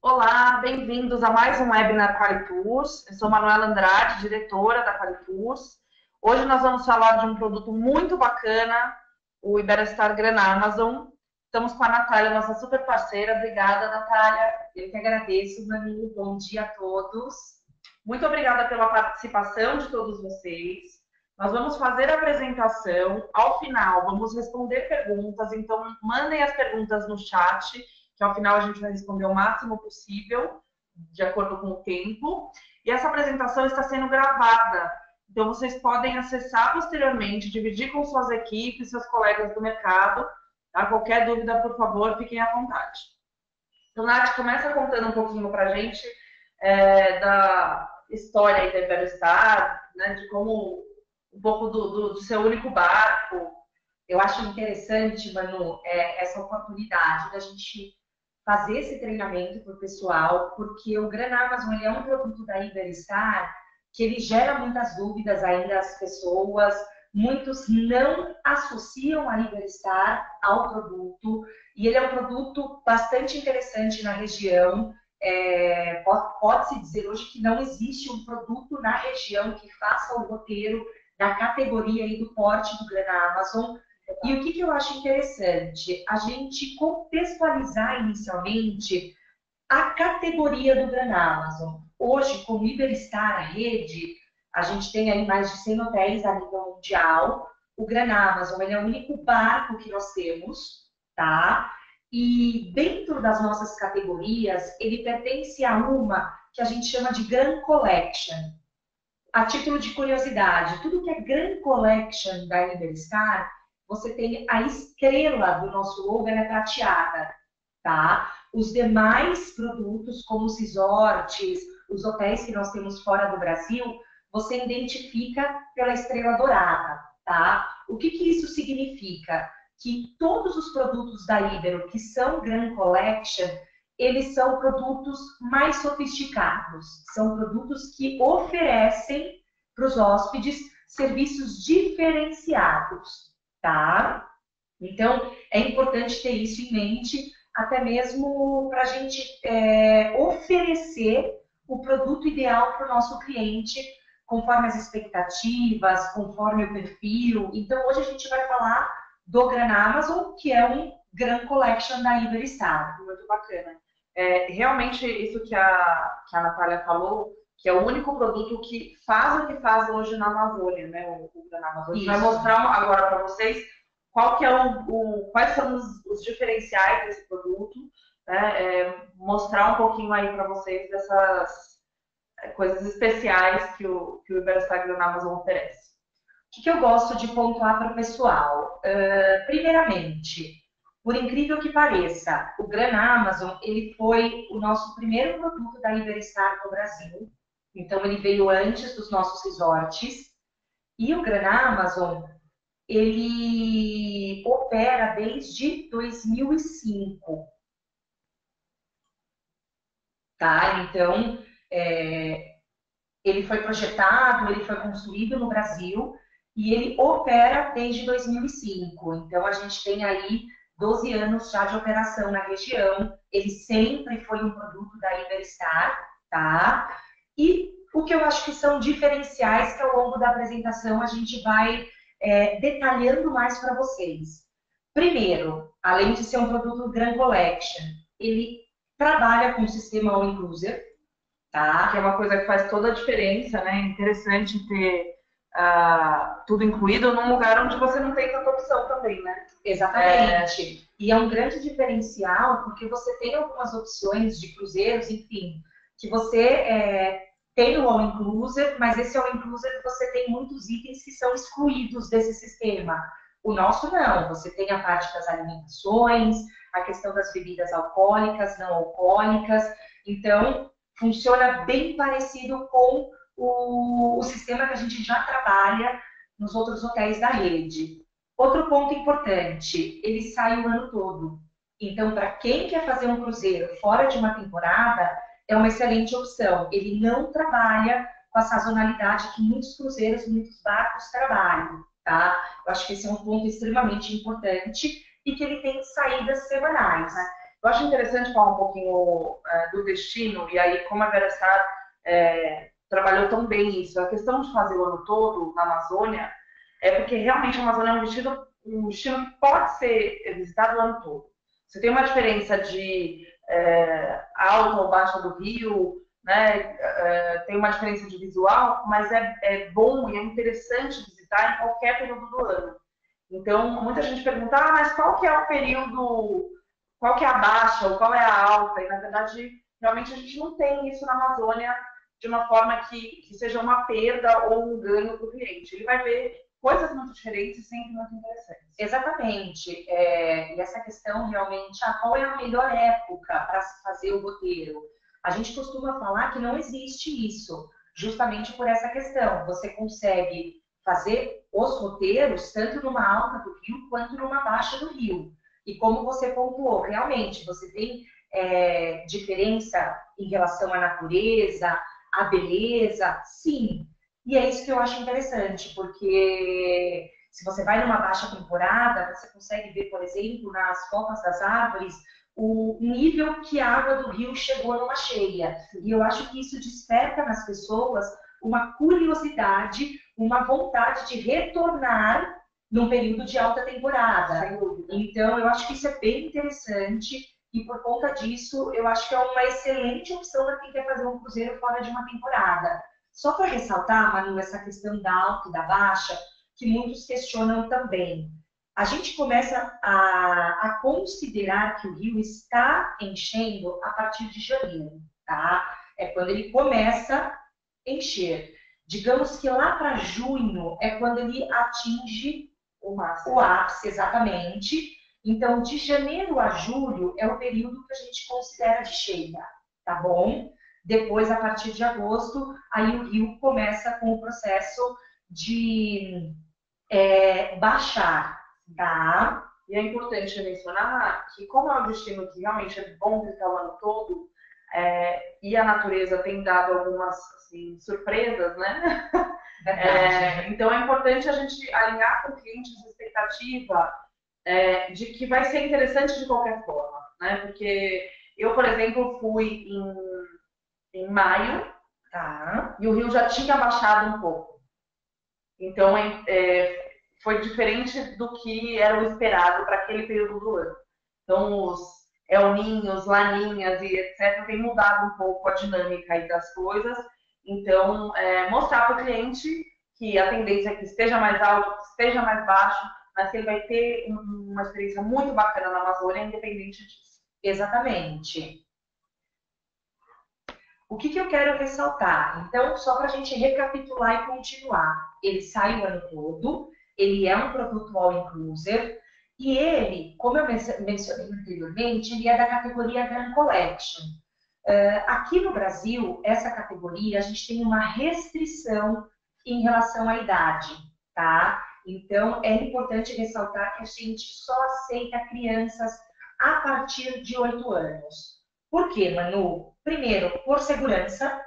Olá, bem-vindos a mais um webinar Qualitours. Eu sou Manuela Andrade, diretora da Qualitours. Hoje nós vamos falar de um produto muito bacana, o Iberostar Grana Amazon. Estamos com a Natália, nossa super parceira. Obrigada, Natália. Eu que agradeço, Manu. Bom dia a todos. Muito obrigada pela participação de todos vocês. Nós vamos fazer a apresentação. Ao final, vamos responder perguntas. Então, mandem as perguntas no chat, que ao final a gente vai responder o máximo possível, de acordo com o tempo. E essa apresentação está sendo gravada. Então, vocês podem acessar posteriormente, dividir com suas equipes, seus colegas do mercado. Tá? Qualquer dúvida, por favor, fiquem à vontade. Então, Nath, começa contando um pouquinho para a gente da história aí da Iberostar, né, de como um pouco do seu único barco. Eu acho interessante, Manu, essa oportunidade da gente fazer esse treinamento para o pessoal, porque o Grana Amazon ele é um produto da Iberostar que ele gera muitas dúvidas ainda às pessoas. Muitos não associam a Iberostar ao produto, e ele é um produto bastante interessante na região. Pode-se dizer hoje que não existe um produto na região que faça o roteiro da categoria e do porte do Grana Amazon. E o que eu acho interessante? A gente contextualizar inicialmente a categoria do Grana Amazon. Hoje, como Iberostar, a rede, a gente tem aí mais de 100 hotéis a nível mundial. O Grana Amazon ele é o único barco que nós temos, tá? E dentro das nossas categorias, ele pertence a uma que a gente chama de Grand Collection. A título de curiosidade, tudo que é Grand Collection da Iberostar, você tem a estrela do nosso logo, ela é prateada, tá? Os demais produtos, como os resorts, os hotéis que nós temos fora do Brasil, você identifica pela estrela dourada, tá? O que isso significa? Que todos os produtos da Ibero que são Grand Collection, eles são produtos mais sofisticados, são produtos que oferecem para os hóspedes serviços diferenciados, tá? Então, é importante ter isso em mente, até mesmo para a gente oferecer o produto ideal para o nosso cliente, conforme as expectativas, conforme o perfil. Então, hoje a gente vai falar do Grana Amazon, que é um Grand Collection da Iberostar. Muito bacana. Realmente, isso que a Natália falou, que é o único produto que faz o que faz hoje na Amazônia, né? O Grana Amazon. A gente vai mostrar agora para vocês qual que é quais são os diferenciais desse produto, né? Mostrar um pouquinho aí para vocês dessas coisas especiais que o Iberostar Grana Amazon oferece. O que eu gosto de pontuar para o pessoal? Primeiramente, por incrível que pareça, o Grana Amazon ele foi o nosso primeiro produto da Iberostar no Brasil. Então, ele veio antes dos nossos resorts. E o Grana Amazon, ele opera desde 2005. Tá? Então, ele foi projetado, ele foi construído no Brasil e ele opera desde 2005. Então, a gente tem aí 12 anos já de operação na região. Ele sempre foi um produto da Iberostar, tá? E o que eu acho que são diferenciais que ao longo da apresentação a gente vai detalhando mais para vocês. Primeiro, além de ser um produto Grand Collection, ele trabalha com o sistema All Inclusive, tá? Que é uma coisa que faz toda a diferença, né? Interessante ter tudo incluído num lugar onde você não tem tanta opção também, né? Exatamente. E é um grande diferencial porque você tem algumas opções de cruzeiros, enfim, que você tem o All Inclusive, mas esse All Inclusive você tem muitos itens que são excluídos desse sistema. O nosso não, você tem a parte das alimentações, a questão das bebidas alcoólicas, não alcoólicas, então funciona bem parecido com o sistema que a gente já trabalha nos outros hotéis da rede. Outro ponto importante, ele sai o ano todo. Então, para quem quer fazer um cruzeiro fora de uma temporada, é uma excelente opção. Ele não trabalha com a sazonalidade que muitos cruzeiros, muitos barcos trabalham, tá? Eu acho que esse é um ponto extremamente importante e que ele tem saídas semanais. Eu acho interessante falar um pouquinho do destino, e aí como a Verastar trabalhou tão bem isso, a questão de fazer o ano todo na Amazônia, é porque realmente a Amazônia é um destino que pode ser visitado o ano todo. Você tem uma diferença de alta ou baixa do rio, né? Tem uma diferença de visual, mas é bom e é interessante visitar em qualquer período do ano. Então, muita gente pergunta, mas qual que é o período, qual que é a baixa ou qual é a alta? E, na verdade, realmente a gente não tem isso na Amazônia de uma forma que seja uma perda ou um ganho para o cliente. Ele vai ver coisas muito diferentes e sempre muito interessantes. Exatamente. E essa questão realmente, qual é a melhor época para se fazer o roteiro? A gente costuma falar que não existe isso, justamente por essa questão. Você consegue fazer os roteiros tanto numa alta do rio quanto numa baixa do rio. E como você pontuou, realmente, você tem diferença em relação à natureza, à beleza? Sim. E é isso que eu acho interessante, porque se você vai numa baixa temporada, você consegue ver, por exemplo, nas copas das árvores, o nível que a água do rio chegou numa cheia. E eu acho que isso desperta nas pessoas uma curiosidade, uma vontade de retornar num período de alta temporada. Então, eu acho que isso é bem interessante e, por conta disso, eu acho que é uma excelente opção para quem quer fazer um cruzeiro fora de uma temporada. Só para ressaltar, Manu, essa questão da alta e da baixa, que muitos questionam também. A gente começa a considerar que o rio está enchendo a partir de janeiro, tá? É quando ele começa a encher. Digamos que lá para junho é quando ele atinge o ápice, exatamente. Então, de janeiro a julho é o período que a gente considera de cheia, tá bom? Depois, a partir de agosto, aí o rio começa com o processo de baixar, tá? E é importante mencionar que, como é um destino que realmente é bom visitar o ano todo, e a natureza tem dado algumas assim, surpresas, né? Então é importante a gente alinhar com o cliente essa expectativa de que vai ser interessante de qualquer forma, né? Porque eu, por exemplo, fui em maio, Tá. E o rio já tinha baixado um pouco. Então, foi diferente do que era o esperado para aquele período do ano. Então, os El Ninhos, Laninhas e etc. tem mudado um pouco a dinâmica aí das coisas. Então, mostrar para o cliente que a tendência é que esteja mais alto, que esteja mais baixo, mas que ele vai ter uma experiência muito bacana na Amazônia, independente disso. Exatamente. O que eu quero ressaltar? Então, só para a gente recapitular e continuar. Ele sai o ano todo, ele é um produto all-inclusive, e ele, como eu mencionei anteriormente, ele é da categoria Grand Collection. Aqui no Brasil, essa categoria, a gente tem uma restrição em relação à idade, tá? Então, é importante ressaltar que a gente só aceita crianças a partir de 8 anos. Por quê, Manu? Primeiro, por segurança,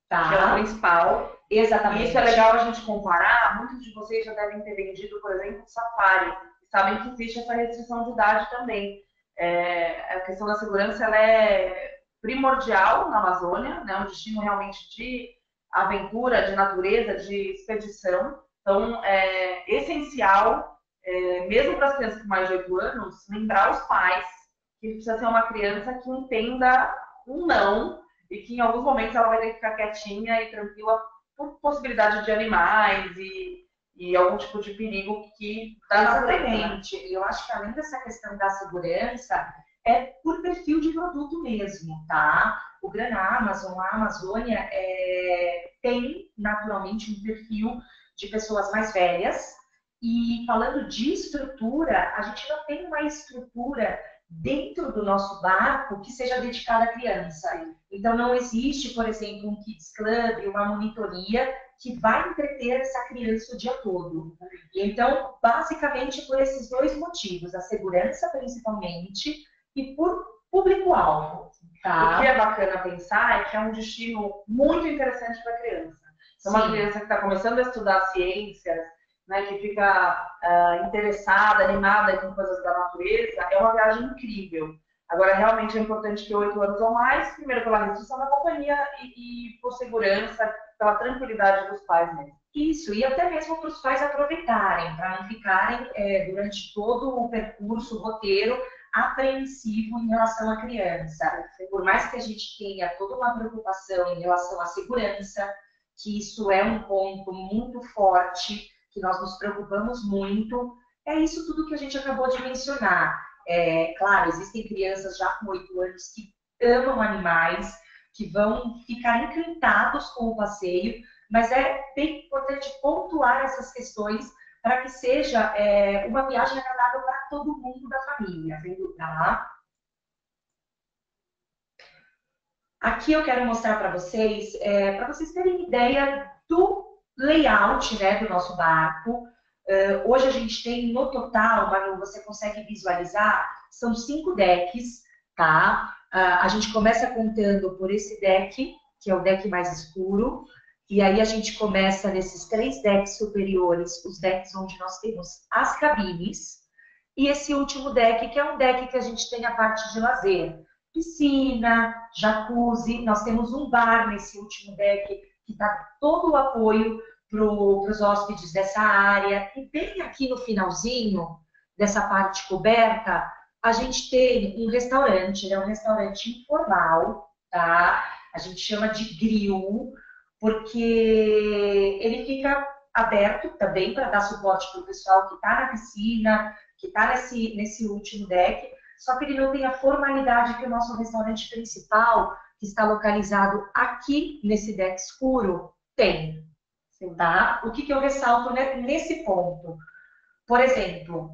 tá? Que é o principal. Exatamente. E isso é legal a gente comparar. Muitos de vocês já devem ter vendido, por exemplo, safari. Sabem que existe essa restrição de idade também. A questão da segurança ela é primordial na Amazônia, né? Um destino realmente de aventura, de natureza, de expedição. Então, é essencial, mesmo para as crianças com mais de 8 anos, lembrar os pais que precisa ser uma criança que entenda um não e que em alguns momentos ela vai ter que ficar quietinha e tranquila por possibilidade de animais e algum tipo de perigo que dá na natureza. Exatamente. Eu acho que além dessa questão da segurança, é por perfil de produto mesmo, tá? O Gran Amazon, a Amazônia, tem naturalmente um perfil de pessoas mais velhas. E falando de estrutura, a gente não tem uma estrutura dentro do nosso barco que seja dedicada à criança. Então, não existe, por exemplo, um Kids Club, uma monitoria que vai entreter essa criança o dia todo. Então, basicamente, por esses dois motivos, a segurança principalmente e por público-alvo. Tá? O que é bacana pensar é que é um destino muito interessante para a criança. Então, uma criança que está começando a estudar ciências, né, que fica interessada, animada com coisas da natureza, é uma viagem incrível. Agora, realmente é importante que 8 anos ou mais, primeiro pela restrição da companhia e por segurança, pela tranquilidade dos pais mesmo. Isso, e até mesmo para os pais aproveitarem, para não ficarem durante todo o percurso, o roteiro, apreensivo em relação à criança. Por mais que a gente tenha toda uma preocupação em relação à segurança, que isso é um ponto muito forte, que nós nos preocupamos muito, é isso tudo que a gente acabou de mencionar. Claro, existem crianças já com 8 anos que amam animais, que vão ficar encantados com o passeio, mas é bem importante pontuar essas questões para que seja uma viagem agradável para todo mundo da família, tá? Aqui eu quero mostrar para vocês terem ideia do layout, né, do nosso barco. Hoje a gente tem no total, Manu, você consegue visualizar, são 5 decks, tá? A gente começa contando por esse deck, que é o deck mais escuro, e aí a gente começa nesses 3 decks superiores, os decks onde nós temos as cabines, e esse último deck, que é um deck que a gente tem a parte de lazer. Piscina, jacuzzi, nós temos um bar nesse último deck, que está todo o apoio para os hóspedes dessa área. E bem aqui no finalzinho dessa parte coberta, a gente tem um restaurante, ele é um restaurante informal, tá? A gente chama de grill, porque ele fica aberto também para dar suporte para o pessoal que está na piscina, que está nesse último deck, só que ele não tem a formalidade que o nosso restaurante principal, que está localizado aqui nesse deck escuro, tem. Tá? O que eu ressalto nesse ponto? Por exemplo,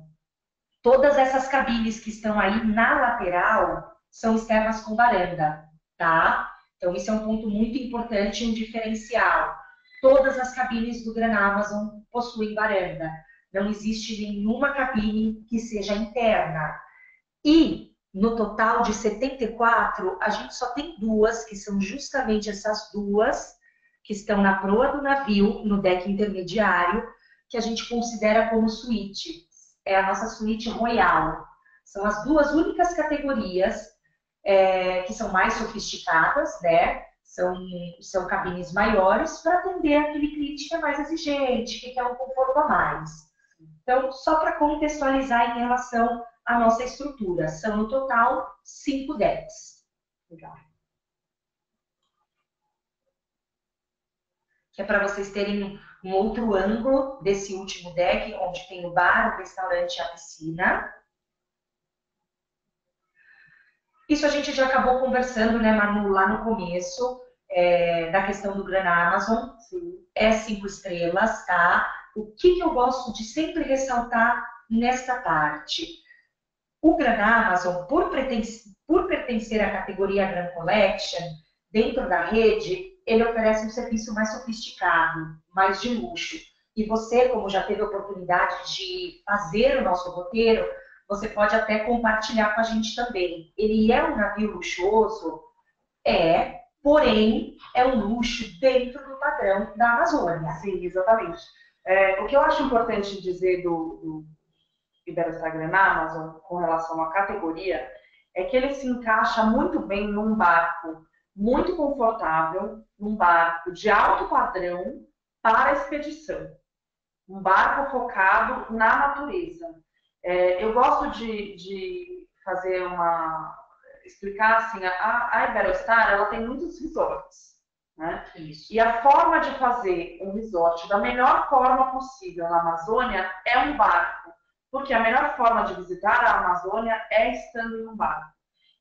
todas essas cabines que estão aí na lateral são externas com varanda, tá? Então, isso é um ponto muito importante, um diferencial. Todas as cabines do Gran Amazon possuem varanda. Não existe nenhuma cabine que seja interna. E, no total de 74, a gente só tem 2, que são justamente essas 2, que estão na proa do navio, no deck intermediário, que a gente considera como suíte. É a nossa suíte royal. São as 2 únicas categorias que são mais sofisticadas, né? São cabines maiores para atender aquele cliente que é mais exigente, que quer um conforto a mais. Então, só para contextualizar em relação à nossa estrutura, são no total 5 decks. Legal. Que é para vocês terem um outro ângulo desse último deck, onde tem o bar, o restaurante e a piscina. Isso a gente já acabou conversando, né, Manu, lá no começo, da questão do Gran Amazon. Sim. É 5 estrelas, tá? O que eu gosto de sempre ressaltar nesta parte? O Gran Amazon, por pertencer à categoria Grand Collection, dentro da rede, ele oferece um serviço mais sofisticado, mais de luxo. E você, como já teve a oportunidade de fazer o nosso roteiro, você pode até compartilhar com a gente também. Ele é um navio luxuoso? Porém, é um luxo dentro do padrão da Amazônia. Sim, exatamente. O que eu acho importante dizer do Iberostar Gran Amazon com relação à categoria é que ele se encaixa muito bem num barco muito confortável, num barco de alto padrão para a expedição. Um barco focado na natureza. Eu gosto de fazer explicar assim, a Iberostar, ela tem muitos resorts, né? Isso. E a forma de fazer um resort da melhor forma possível na Amazônia é um barco, porque a melhor forma de visitar a Amazônia é estando em um barco.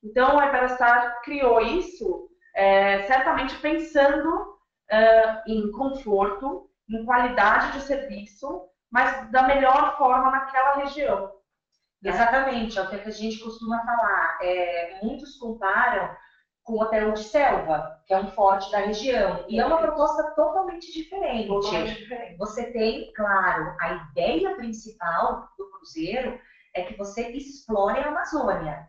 Então, a Iberostar criou isso certamente pensando em conforto, em qualidade de serviço, mas da melhor forma naquela região. Exatamente, é o que a gente costuma falar. Muitos comparam com o Hotel de Selva, que é um forte da região. E é uma proposta totalmente diferente. Você tem, claro, a ideia principal do cruzeiro é que você explore a Amazônia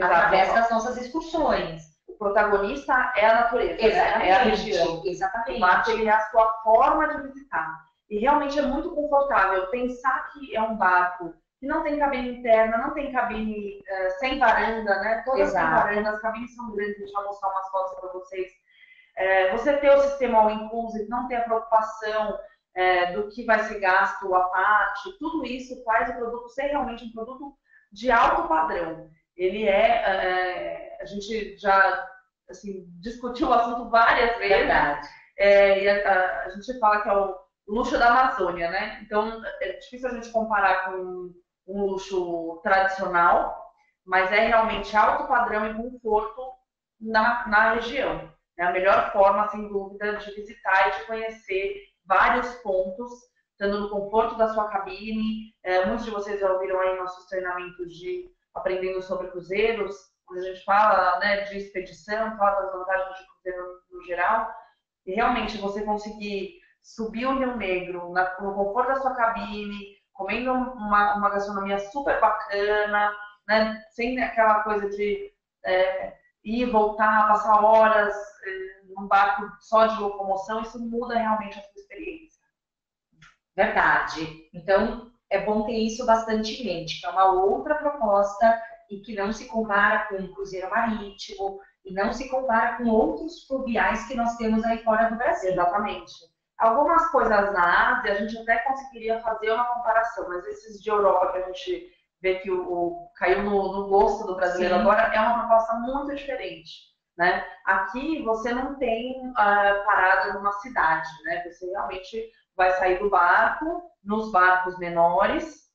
através das nossas excursões. O protagonista é a natureza, é a região. Exatamente. O barco é a sua forma de visitar. E realmente é muito confortável pensar que é um barco que não tem cabine interna, não tem cabine sem varanda, né? Todas sem varanda, as cabines são grandes, deixa eu mostrar umas fotos para vocês. Você ter o sistema all inclusive, não ter a preocupação do que vai ser gasto à parte, tudo isso faz o produto ser realmente um produto de alto padrão. Ele a gente já assim, discutiu o assunto várias vezes. Verdade. E a gente fala que é o luxo da Amazônia, né? Então é difícil a gente comparar com um luxo tradicional, mas é realmente alto padrão e conforto na região. É a melhor forma, sem dúvida, de visitar e de conhecer vários pontos, estando no conforto da sua cabine. Muitos de vocês já ouviram aí nossos treinamentos de aprendendo sobre cruzeiros, quando a gente fala, né, de expedição, fala das vantagens de cruzeiro no geral, e realmente você conseguir subir o Rio Negro no conforto da sua cabine, comendo uma gastronomia super bacana, né, sem aquela coisa de ir e voltar, passar horas num barco só de locomoção, isso muda realmente a sua experiência. Verdade. Então, é bom ter isso bastante em mente, que é uma outra proposta e que não se compara com o cruzeiro marítimo e não se compara com outros fluviais que nós temos aí fora do Brasil. Exatamente. Algumas coisas na Ásia a gente até conseguiria fazer uma comparação, mas esses de Europa que a gente vê que caiu no gosto do brasileiro. Sim. Agora, é uma proposta muito diferente. Né? Aqui você não tem parada numa cidade, né? Você realmente vai sair do barco, nos barcos menores,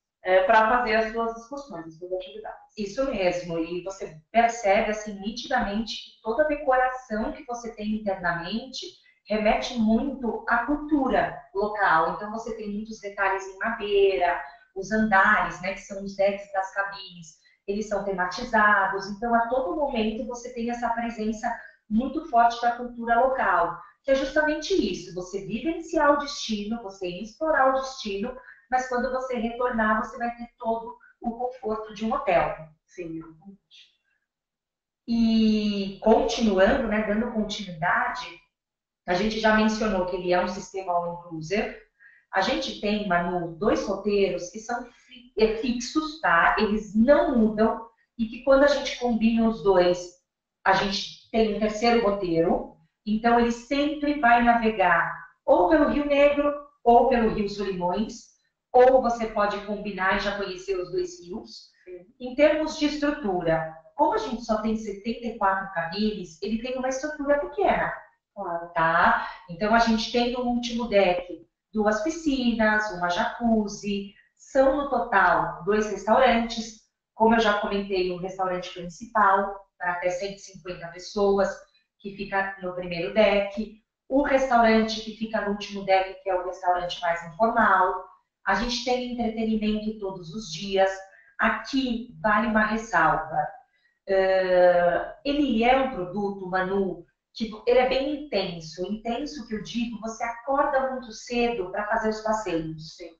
para fazer as suas excursões, as suas atividades. Isso mesmo, e você percebe assim nitidamente que toda a decoração que você tem internamente remete muito à cultura local. Então você tem muitos detalhes em madeira, os andares, né, que são os decks das cabines, eles são tematizados, então a todo momento você tem essa presença muito forte da cultura local, que é justamente isso, você vivenciar o destino, você explorar o destino, mas quando você retornar, você vai ter todo o conforto de um hotel. Sim. E continuando, né, dando continuidade, a gente já mencionou que ele é um sistema all-inclusive. A gente tem, Manu, 2 roteiros que são fixos, tá? Eles não mudam e que quando a gente combina os dois, a gente tem um terceiro roteiro. Então, ele sempre vai navegar ou pelo Rio Negro ou pelo Rio Solimões, ou você pode combinar e já conhecer os 2 rios. Em termos de estrutura, como a gente só tem 74 cabines, ele tem uma estrutura pequena, tá? Então, a gente tem no último deck 2 piscinas, uma jacuzzi, são no total 2 restaurantes, como eu já comentei, um restaurante principal para até 150 pessoas, que fica no primeiro deck, o restaurante que fica no último deck, que é o restaurante mais informal. A gente tem entretenimento todos os dias. Aqui vale uma ressalva. Ele é um produto, Manu, que ele é bem intenso. Intenso que eu digo, você acorda muito cedo para fazer os passeios. Sim.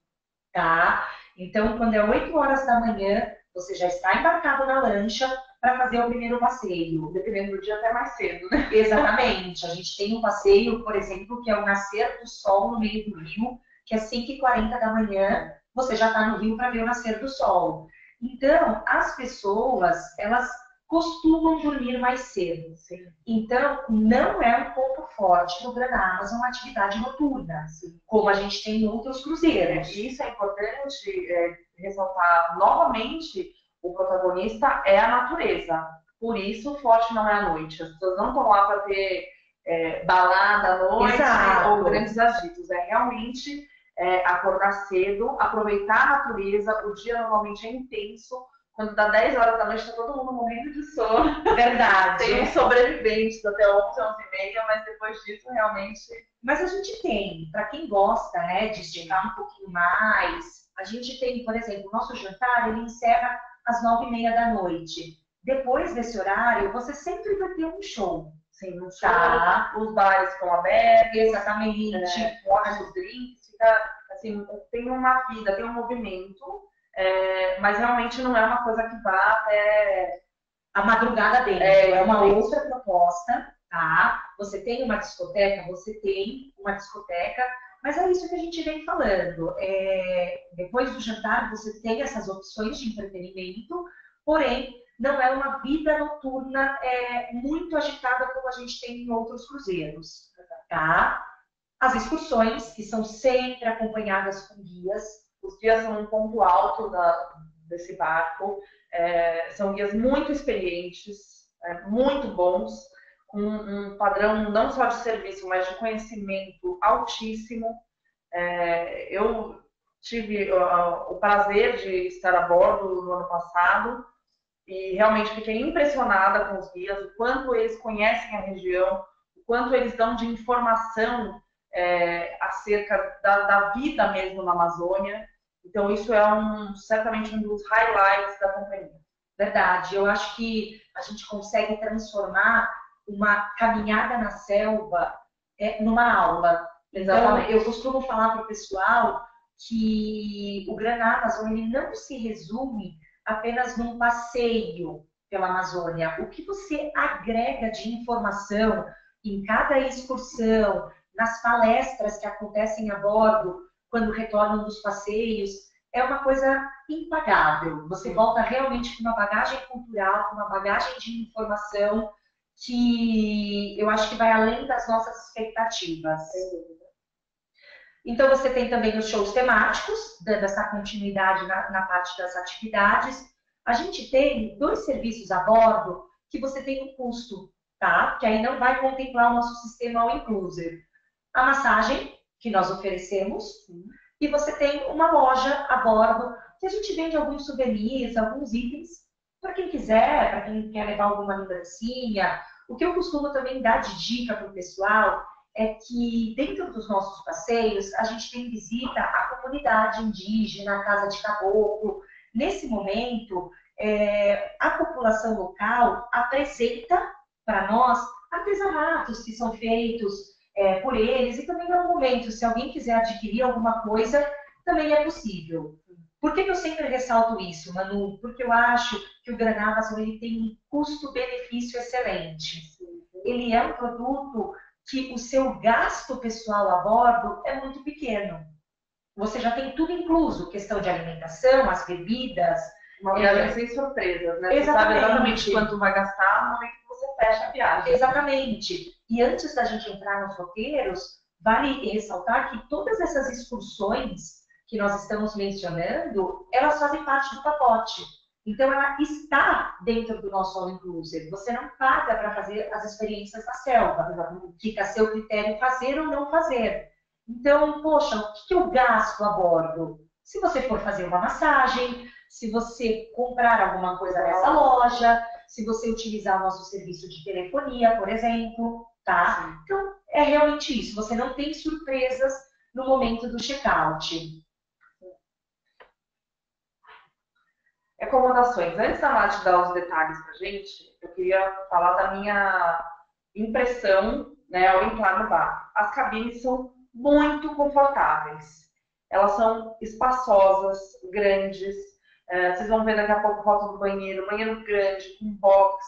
Tá? Então, quando é 8 horas da manhã, você já está embarcado na lancha para fazer o primeiro passeio. Dependendo do dia, até mais cedo, né? Exatamente. A gente tem um passeio, por exemplo, que é o nascer do sol no meio do rio, que é 5h40 da manhã, você já está no rio para ver o nascer do sol. Então, as pessoas, elas costumam dormir mais cedo. Sim. Então, não é um ponto forte no Gran Amazon uma atividade noturna, como a gente tem em outros cruzeiros. E isso é importante ressaltar novamente, o protagonista é a natureza. Por isso, o forte não é a noite. As pessoas não estão lá para ter balada à noite. Exato. Ou grandes agitos. É realmente acordar cedo, aproveitar a natureza. O dia normalmente é intenso. Quando dá 10 horas da noite, está todo mundo morrendo de sono. Verdade. Tem uns sobreviventes até 11, 11h30, mas depois disso, realmente... Mas a gente tem, para quem gosta, né, de esticar um pouquinho mais, a gente tem, por exemplo, o nosso jantar, ele encerra às 9h30 da noite. Depois desse horário, você sempre vai ter um show. Sim, um show, tá. Os bares ficam abertos. Exatamente. Ótimos drinks, fica, assim, tem uma vida, tem um movimento... mas realmente não é uma coisa que vá até a madrugada dentro. É uma outra proposta, tá? Você tem uma discoteca, Mas é isso que a gente vem falando. Depois do jantar, você tem essas opções de entretenimento, porém, não é uma vida noturna muito agitada como a gente tem em outros cruzeiros. Tá? As excursões, que são sempre acompanhadas com guias. Os guias são um ponto alto desse barco. São guias muito experientes, muito bons, com um padrão não só de serviço, mas de conhecimento altíssimo. Eu tive o prazer de estar a bordo no ano passado e realmente fiquei impressionada com os guias, o quanto eles conhecem a região, o quanto eles dão de informação acerca da vida mesmo na Amazônia. Então, isso é certamente um dos highlights da companhia. Verdade, eu acho que a gente consegue transformar uma caminhada na selva numa aula. Então, eu costumo falar para o pessoal que o Gran Amazon ele não se resume apenas num passeio pela Amazônia. O que você agrega de informação em cada excursão, nas palestras que acontecem a bordo, quando retornam dos passeios, é uma coisa impagável. Você volta realmente com uma bagagem cultural, com uma bagagem de informação que eu acho que vai além das nossas expectativas. Então, você tem também os shows temáticos, dando essa continuidade na parte das atividades. A gente tem 2 serviços a bordo que você tem um custo, tá? Que aí não vai contemplar o nosso sistema all inclusive. A massagem, que nós oferecemos, e você tem uma loja a bordo, que a gente vende alguns souvenirs, alguns itens, para quem quiser, para quem quer levar alguma lembrancinha. O que eu costumo também dar de dica para o pessoal é que dentro dos nossos passeios, a gente tem visita à comunidade indígena, à casa de caboclo. Nesse momento, a população local apresenta para nós artesanatos que são feitos por eles, e também no momento, se alguém quiser adquirir alguma coisa, também é possível. Por que eu sempre ressalto isso, Manu? Porque eu acho que o Gran Amazon ele tem um custo-benefício excelente. Ele é um produto que o seu gasto pessoal a bordo é muito pequeno. Você já tem tudo incluso, questão de alimentação, as bebidas. Uma viagem sem surpresas, né? Exatamente. Você sabe exatamente quanto vai gastar no momento que você fecha a viagem. Exatamente. E antes da gente entrar nos roteiros, vale ressaltar que todas essas excursões que nós estamos mencionando, elas fazem parte do pacote. Então, ela está dentro do nosso all inclusive. Você não paga para fazer as experiências na selva. Fica a seu critério fazer ou não fazer. Então, poxa, o que eu gasto a bordo? Se você for fazer uma massagem, se você comprar alguma coisa nessa loja, se você utilizar o nosso serviço de telefonia, por exemplo, tá? Sim. Então, é realmente isso. Você não tem surpresas no momento do check-out. Acomodações. Antes da Nath dar os detalhes pra gente, eu queria falar da minha impressão, né, ao entrar no bar. As cabines são muito confortáveis. Elas são espaçosas, grandes. Vocês vão ver daqui a pouco foto do banheiro. Banheiro grande, com box.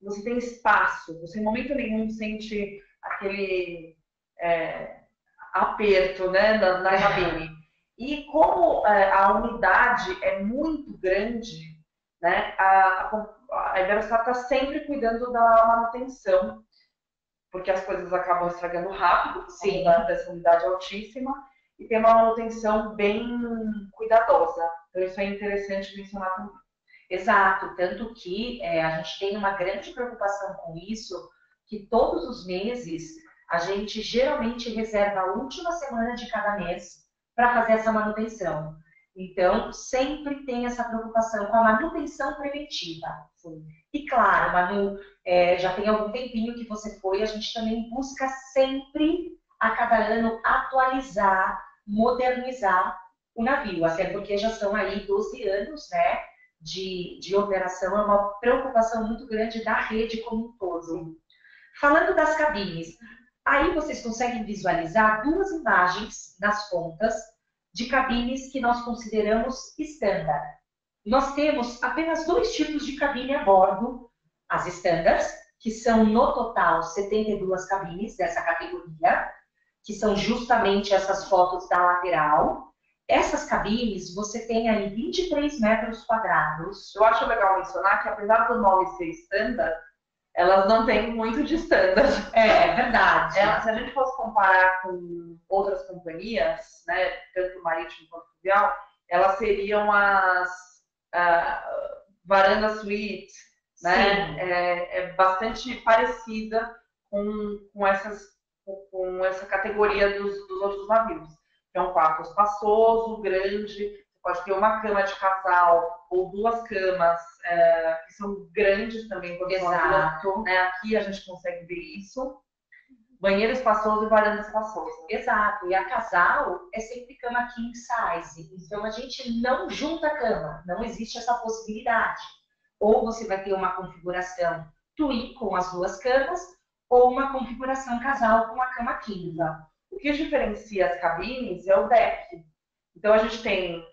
Você tem espaço. Você em momento nenhum sente aquele aperto, né, na cabine. E como a unidade é muito grande, né, a Iberostar está sempre cuidando da manutenção, porque as coisas acabam estragando rápido, sim, dessa unidade altíssima, e tem uma manutenção bem cuidadosa. Então isso é interessante mencionar também. Exato, tanto que a gente tem uma grande preocupação com isso, que todos os meses a gente geralmente reserva a última semana de cada mês para fazer essa manutenção. Então, sempre tem essa preocupação com a manutenção preventiva. Sim. E claro, Manu, já tem algum tempinho que você foi, a gente também busca sempre, a cada ano, atualizar, modernizar o navio, até porque já são aí 12 anos, né, de operação, é uma preocupação muito grande da rede como um todo. Falando das cabines, aí vocês conseguem visualizar 2 imagens nas pontas de cabines que nós consideramos standard. Nós temos apenas 2 tipos de cabine a bordo, as standards, que são no total 72 cabines dessa categoria, que são justamente essas fotos da lateral. Essas cabines, você tem aí 23 metros quadrados. Eu acho legal mencionar que, apesar do nome ser standard, elas não têm muito de standard. É verdade. Se a gente fosse comparar com outras companhias, né, tanto marítimo quanto fluvial, elas seriam as varanda suíte, né? É bastante parecida com essa categoria dos outros navios. É um quarto espaçoso, grande, você pode ter uma cama de casal ou duas camas, que são grandes também. Exato. Né? Aqui a gente consegue ver isso. Banheiro espaçoso e varanda espaçosa. Exato. E a casal é sempre cama king size. Então a gente não junta cama. Não existe essa possibilidade. Ou você vai ter uma configuração twin com as duas camas, ou uma configuração casal com a cama king. O que diferencia as cabines é o deck. Então a gente tem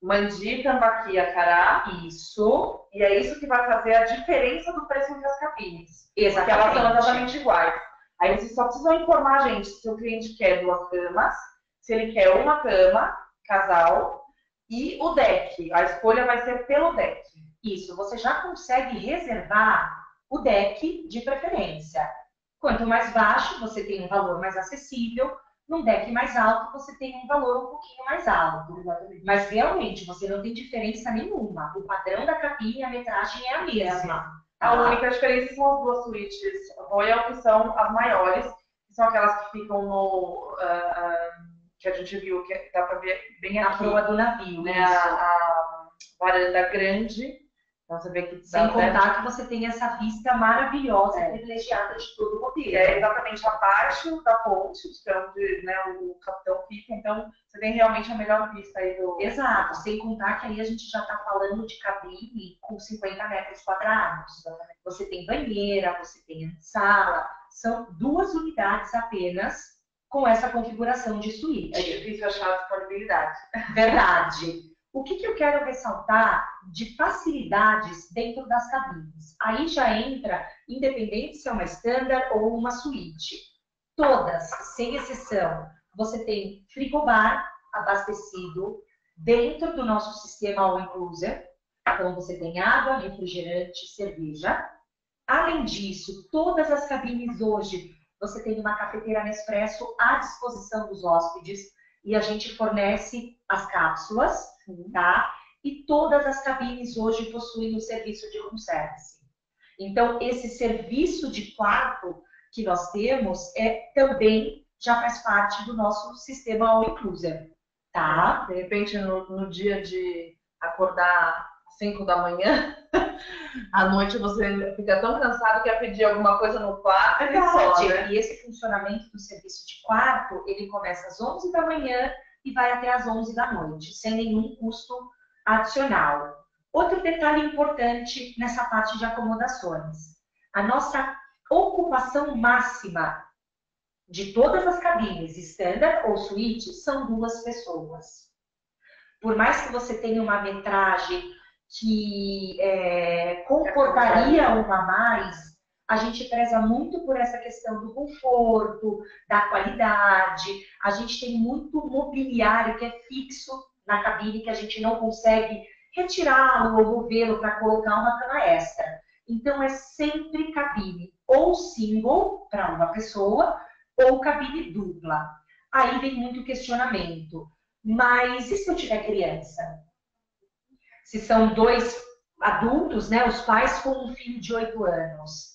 Mandi, Tambaqui, Acará. Isso. E é isso que vai fazer a diferença do preço entre as cabines. Exatamente. Porque elas são exatamente iguais. Aí vocês só precisam informar a gente se o cliente quer duas camas, se ele quer uma cama, casal, e o deck. A escolha vai ser pelo deck. Isso, você já consegue reservar o deck de preferência. Quanto mais baixo, você tem um valor mais acessível. Num deck mais alto, você tem um valor um pouquinho mais alto. Mas realmente, você não tem diferença nenhuma. O padrão da cabine e a metragem é a mesma. A única diferença são as duas suítes Royal, que são as maiores, que são aquelas que ficam no... que a gente viu, que dá para ver bem na aqui. proa do navio, né? A varanda grande. Então você vê que sem contar que você tem essa vista maravilhosa, privilegiada de todo o roteiro. É exatamente abaixo da ponte, onde, né, o capitão fica. Então você tem realmente a melhor vista aí do... Exato, sem contar que aí a gente já está falando de cabine com 50 metros quadrados. Você tem banheira, você tem sala. São 2 unidades apenas com essa configuração de suíte. É difícil achar a disponibilidade. Verdade. O que eu quero ressaltar de facilidades dentro das cabines? Aí já entra, independente se é uma standard ou uma suíte. Todas, sem exceção, você tem frigobar abastecido dentro do nosso sistema All Inclusive. Então, você tem água, refrigerante, cerveja. Além disso, todas as cabines hoje, você tem uma cafeteira Nespresso à disposição dos hóspedes e a gente fornece as cápsulas. Tá? E todas as cabines hoje possuem o serviço de room service. Então, esse serviço de quarto que nós temos também já faz parte do nosso sistema All Inclusive. Tá? De repente, no dia de acordar às 5 da manhã, à noite você fica tão cansado que quer pedir alguma coisa no quarto. Né? E esse funcionamento do serviço de quarto, ele começa às 11 da manhã e vai até às 11 da noite, sem nenhum custo adicional. Outro detalhe importante nessa parte de acomodações. A nossa ocupação máxima de todas as cabines, standard ou suíte, são 2 pessoas. Por mais que você tenha uma metragem que comportaria uma a mais, a gente preza muito por essa questão do conforto, da qualidade. A gente tem muito mobiliário que é fixo na cabine, que a gente não consegue retirá-lo ou movê-lo para colocar uma cama extra. Então, é sempre cabine ou single para uma pessoa ou cabine dupla. Aí vem muito questionamento. Mas e se eu tiver criança? Se são 2 adultos, né, os pais com um filho de 8 anos.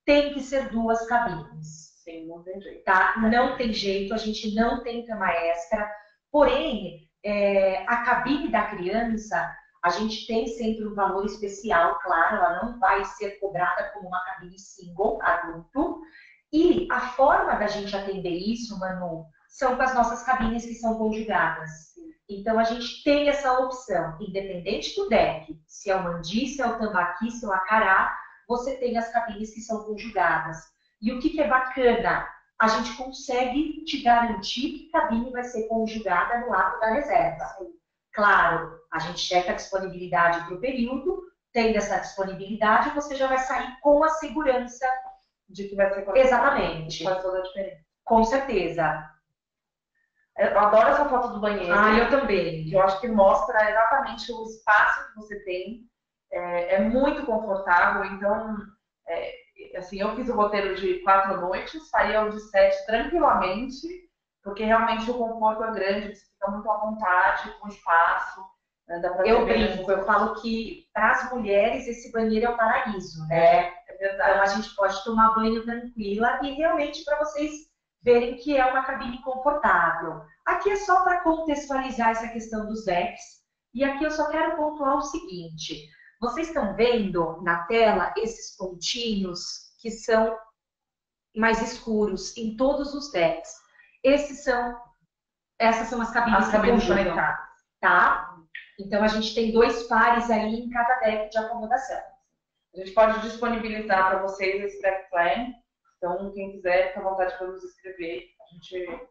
Tem que ser 2 cabines. Sim, não tem jeito. Tá? Não tem jeito, a gente não tem cama extra. Porém, a cabine da criança, a gente tem sempre um valor especial, claro, ela não vai ser cobrada como uma cabine single, adulto. E a forma da gente atender isso, Manu, são com as nossas cabines que são conjugadas. Então, a gente tem essa opção, independente do deck, se é o Mandi, se é o Tambaqui, se é o Acará, você tem as cabines que são conjugadas. E o que é bacana? A gente consegue te garantir que a cabine vai ser conjugada no ato da reserva. Claro, a gente checa a disponibilidade para o período, tendo essa disponibilidade, você já vai sair com a segurança de que vai ser exatamente. Faz toda a diferença. Com certeza. Eu adoro essa foto do banheiro. Ah, eu também. Eu acho que mostra exatamente o espaço que você tem. É muito confortável, então, assim, eu fiz o roteiro de 4 noites, saía o de 7 tranquilamente, porque realmente o conforto é grande, você fica muito à vontade com o espaço, né, dá pra Eu ver bem. brinco, eu falo que para as mulheres esse banheiro é o paraíso, né? É verdade. Então a gente pode tomar banho tranquila e realmente para vocês verem que é uma cabine confortável. Aqui é só para contextualizar essa questão dos decks. E aqui eu só quero pontuar o seguinte: vocês estão vendo na tela esses pontinhos que são mais escuros em todos os decks. Essas são as cabines que conjugam, conectadas. tá? Então a gente tem 2 pares aí em cada deck de acomodação. A gente pode disponibilizar para vocês esse back plan. Então, quem quiser, fica à vontade para nos escrever. A gente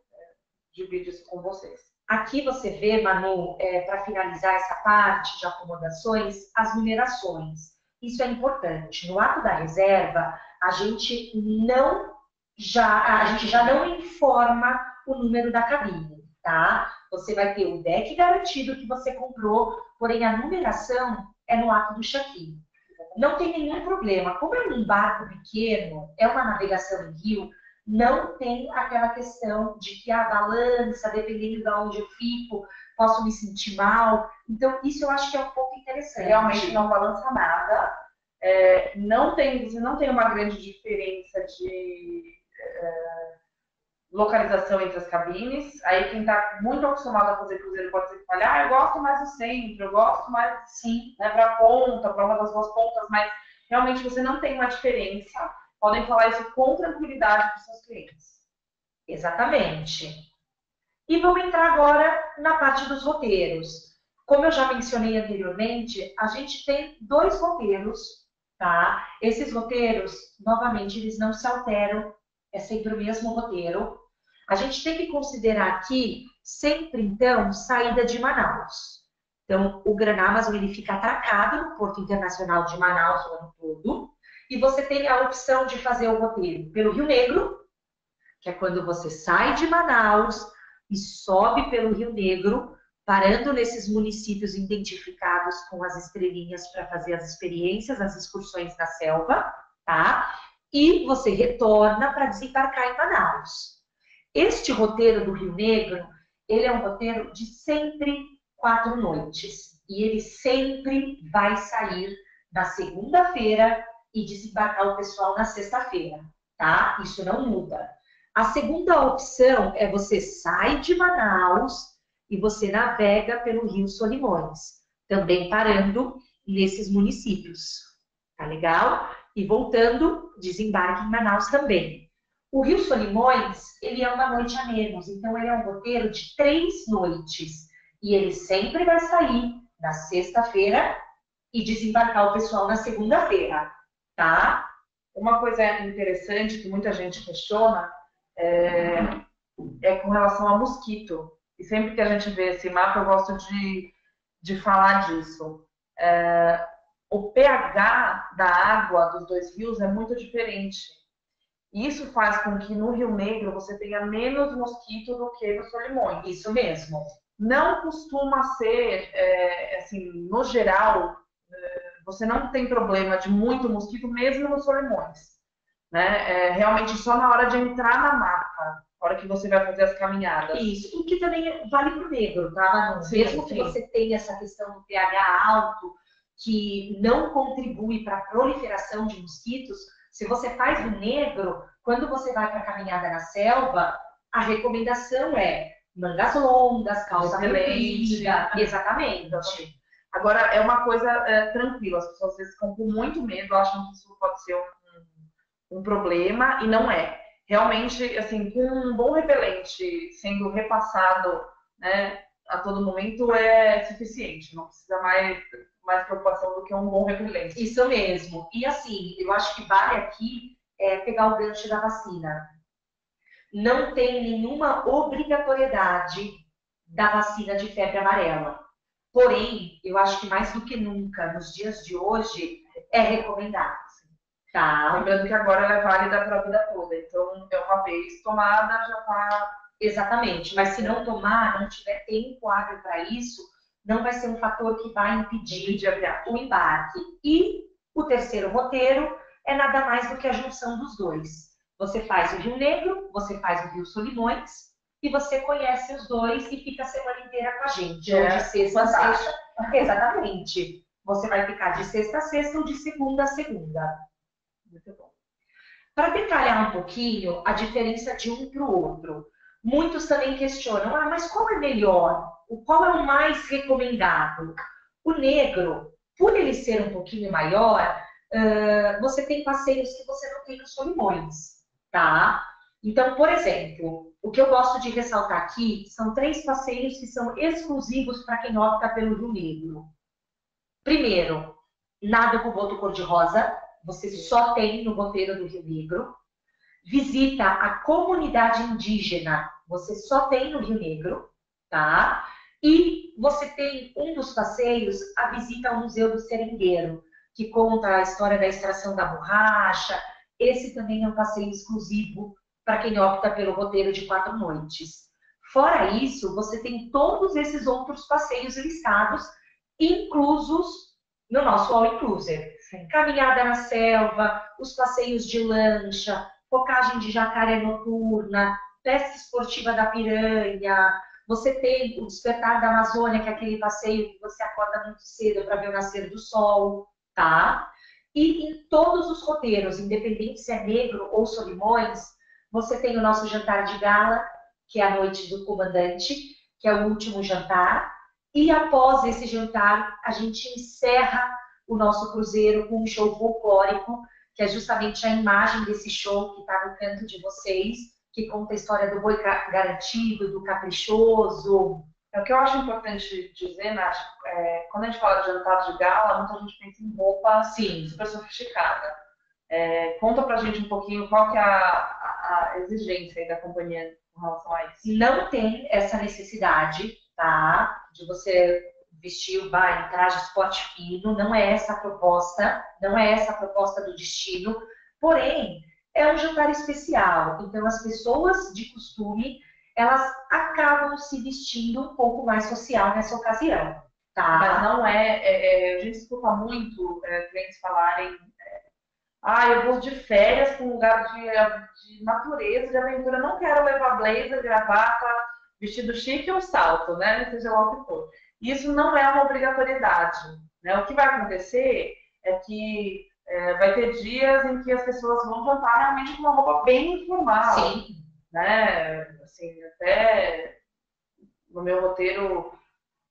divide isso com vocês. Aqui você vê, Manu, para finalizar essa parte de acomodações, as numerações. Isso é importante. No ato da reserva, a gente já não informa o número da cabine, tá? Você vai ter o deck garantido que você comprou, porém a numeração é no ato do check-in. Não tem nenhum problema. Como é um barco pequeno, é uma navegação em rio, não tem aquela questão de que a balança, dependendo de onde eu fico, posso me sentir mal. Então, isso eu acho que é um ponto interessante. Realmente não balança nada. Você não tem uma grande diferença de localização entre as cabines. Aí quem está muito acostumado a fazer cruzeiro pode ser que fale, eu gosto mais do centro, eu gosto mais, sim, né, para a ponta, para uma das 2 pontas, mas realmente você não tem uma diferença. Podem falar isso com tranquilidade para os seus clientes. Exatamente. E vamos entrar agora na parte dos roteiros. Como eu já mencionei anteriormente, a gente tem 2 roteiros, tá? Esses roteiros, novamente, eles não se alteram, é sempre o mesmo roteiro. A gente tem que considerar aqui, sempre, então, saída de Manaus. Então, o Gran Amazon, ele fica atracado no Porto Internacional de Manaus o ano todo. E você tem a opção de fazer o roteiro pelo Rio Negro, que é quando você sai de Manaus e sobe pelo Rio Negro, parando nesses municípios identificados com as estrelinhas para fazer as experiências, as excursões na selva, tá? E você retorna para desembarcar em Manaus. Este roteiro do Rio Negro, ele é um roteiro de sempre 4 noites. E ele sempre vai sair na segunda-feira e desembarcar o pessoal na sexta-feira, tá? Isso não muda. A segunda opção é você sai de Manaus e você navega pelo Rio Solimões, também parando nesses municípios, tá legal? E voltando, desembarque em Manaus também. O Rio Solimões, ele é uma noite a menos, então ele é um roteiro de 3 noites. E ele sempre vai sair na sexta-feira e desembarcar o pessoal na segunda-feira, tá? Uma coisa interessante que muita gente questiona é com relação ao mosquito. E sempre que a gente vê esse mapa, eu gosto de falar disso. O pH da água dos 2 rios é muito diferente. E isso faz com que no Rio Negro você tenha menos mosquito do que no Solimões. Isso mesmo. Não costuma ser, assim, no geral, você não tem problema de muito mosquito mesmo nos Solimões. Né? Realmente só na hora de entrar na mata, na hora que você vai fazer as caminhadas. Isso, o que também vale para o negro, tá, Manu? Sim, mesmo que você tenha essa questão do pH alto, que não contribui para a proliferação de mosquitos, se você faz o negro, quando você vai para a caminhada na selva, a recomendação é mangas longas, calça comprida, exatamente. Agora, é uma coisa tranquila, as pessoas às vezes ficam com muito medo, acham que isso pode ser um problema, e não é. Realmente, assim, com um bom repelente sendo repassado, né, a todo momento é suficiente, não precisa mais preocupação do que um bom repelente. Isso mesmo. E assim, eu acho que vale aqui pegar o gancho da vacina. Não tem nenhuma obrigatoriedade da vacina de febre amarela. Porém, eu acho que mais do que nunca, nos dias de hoje, é recomendado. Tá. Lembrando que agora ela é válida para a vida toda. Então, é uma vez tomada, já está... Exatamente. Mas se não tomar, não tiver tempo hábil para isso, não vai ser um fator que vai impedir o embarque. E o terceiro roteiro é nada mais do que a junção dos dois. Você faz o Rio Negro, você faz o Rio Solimões, e você conhece os dois e fica a semana inteira com a gente. Ou de sexta a sexta. Exatamente. Você vai ficar de sexta a sexta ou de segunda a segunda. Muito bom. Para detalhar um pouquinho a diferença de um para o outro, muitos também questionam, mas qual é melhor? Qual é o mais recomendado? O negro, por ele ser um pouquinho maior, você tem passeios que você não tem nos Solimões, tá? Então, por exemplo, o que eu gosto de ressaltar aqui são 3 passeios que são exclusivos para quem opta pelo Rio Negro. Primeiro, nada com boto cor-de-rosa, você só tem no roteiro do Rio Negro. Visita a comunidade indígena, você só tem no Rio Negro, tá? E você tem um dos passeios, a visita ao Museu do Seringueiro, que conta a história da extração da borracha. Esse também é um passeio exclusivo para quem opta pelo roteiro de 4 noites. Fora isso, você tem todos esses outros passeios listados, inclusos no nosso All Inclusive. Caminhada na selva, os passeios de lancha, focagem de jacaré noturna, pesca esportiva da piranha, você tem o Despertar da Amazônia, que é aquele passeio que você acorda muito cedo para ver o nascer do sol, tá? E em todos os roteiros, independente se é negro ou Solimões, você tem o nosso jantar de gala, que é a noite do comandante, que é o último jantar, e após esse jantar, a gente encerra o nosso cruzeiro com um show folclórico, que é justamente a imagem desse show que está no canto de vocês, que conta a história do boi garantido, do caprichoso. O que eu acho importante dizer, Nath, quando a gente fala de jantar de gala, muita gente pensa em roupa super sofisticada. Conta pra gente um pouquinho qual que é a exigência aí da companhia com relação a isso. Não tem essa necessidade, tá? De você vestir o bar em traje esporte fino, não é essa a proposta, não é essa a proposta do destino, porém, é um jantar especial, então as pessoas de costume, elas acabam se vestindo um pouco mais social nessa ocasião, tá? Mas não a gente escuta muito clientes falarem, eu vou de férias para um lugar de natureza, de aventura, não quero levar blazer, gravata, vestido chique ou salto, né? Seja lá o que for. Isso não é uma obrigatoriedade, né? O que vai acontecer é que vai ter dias em que as pessoas vão jantar realmente com uma roupa bem informal. Sim. Né? Assim, até no meu roteiro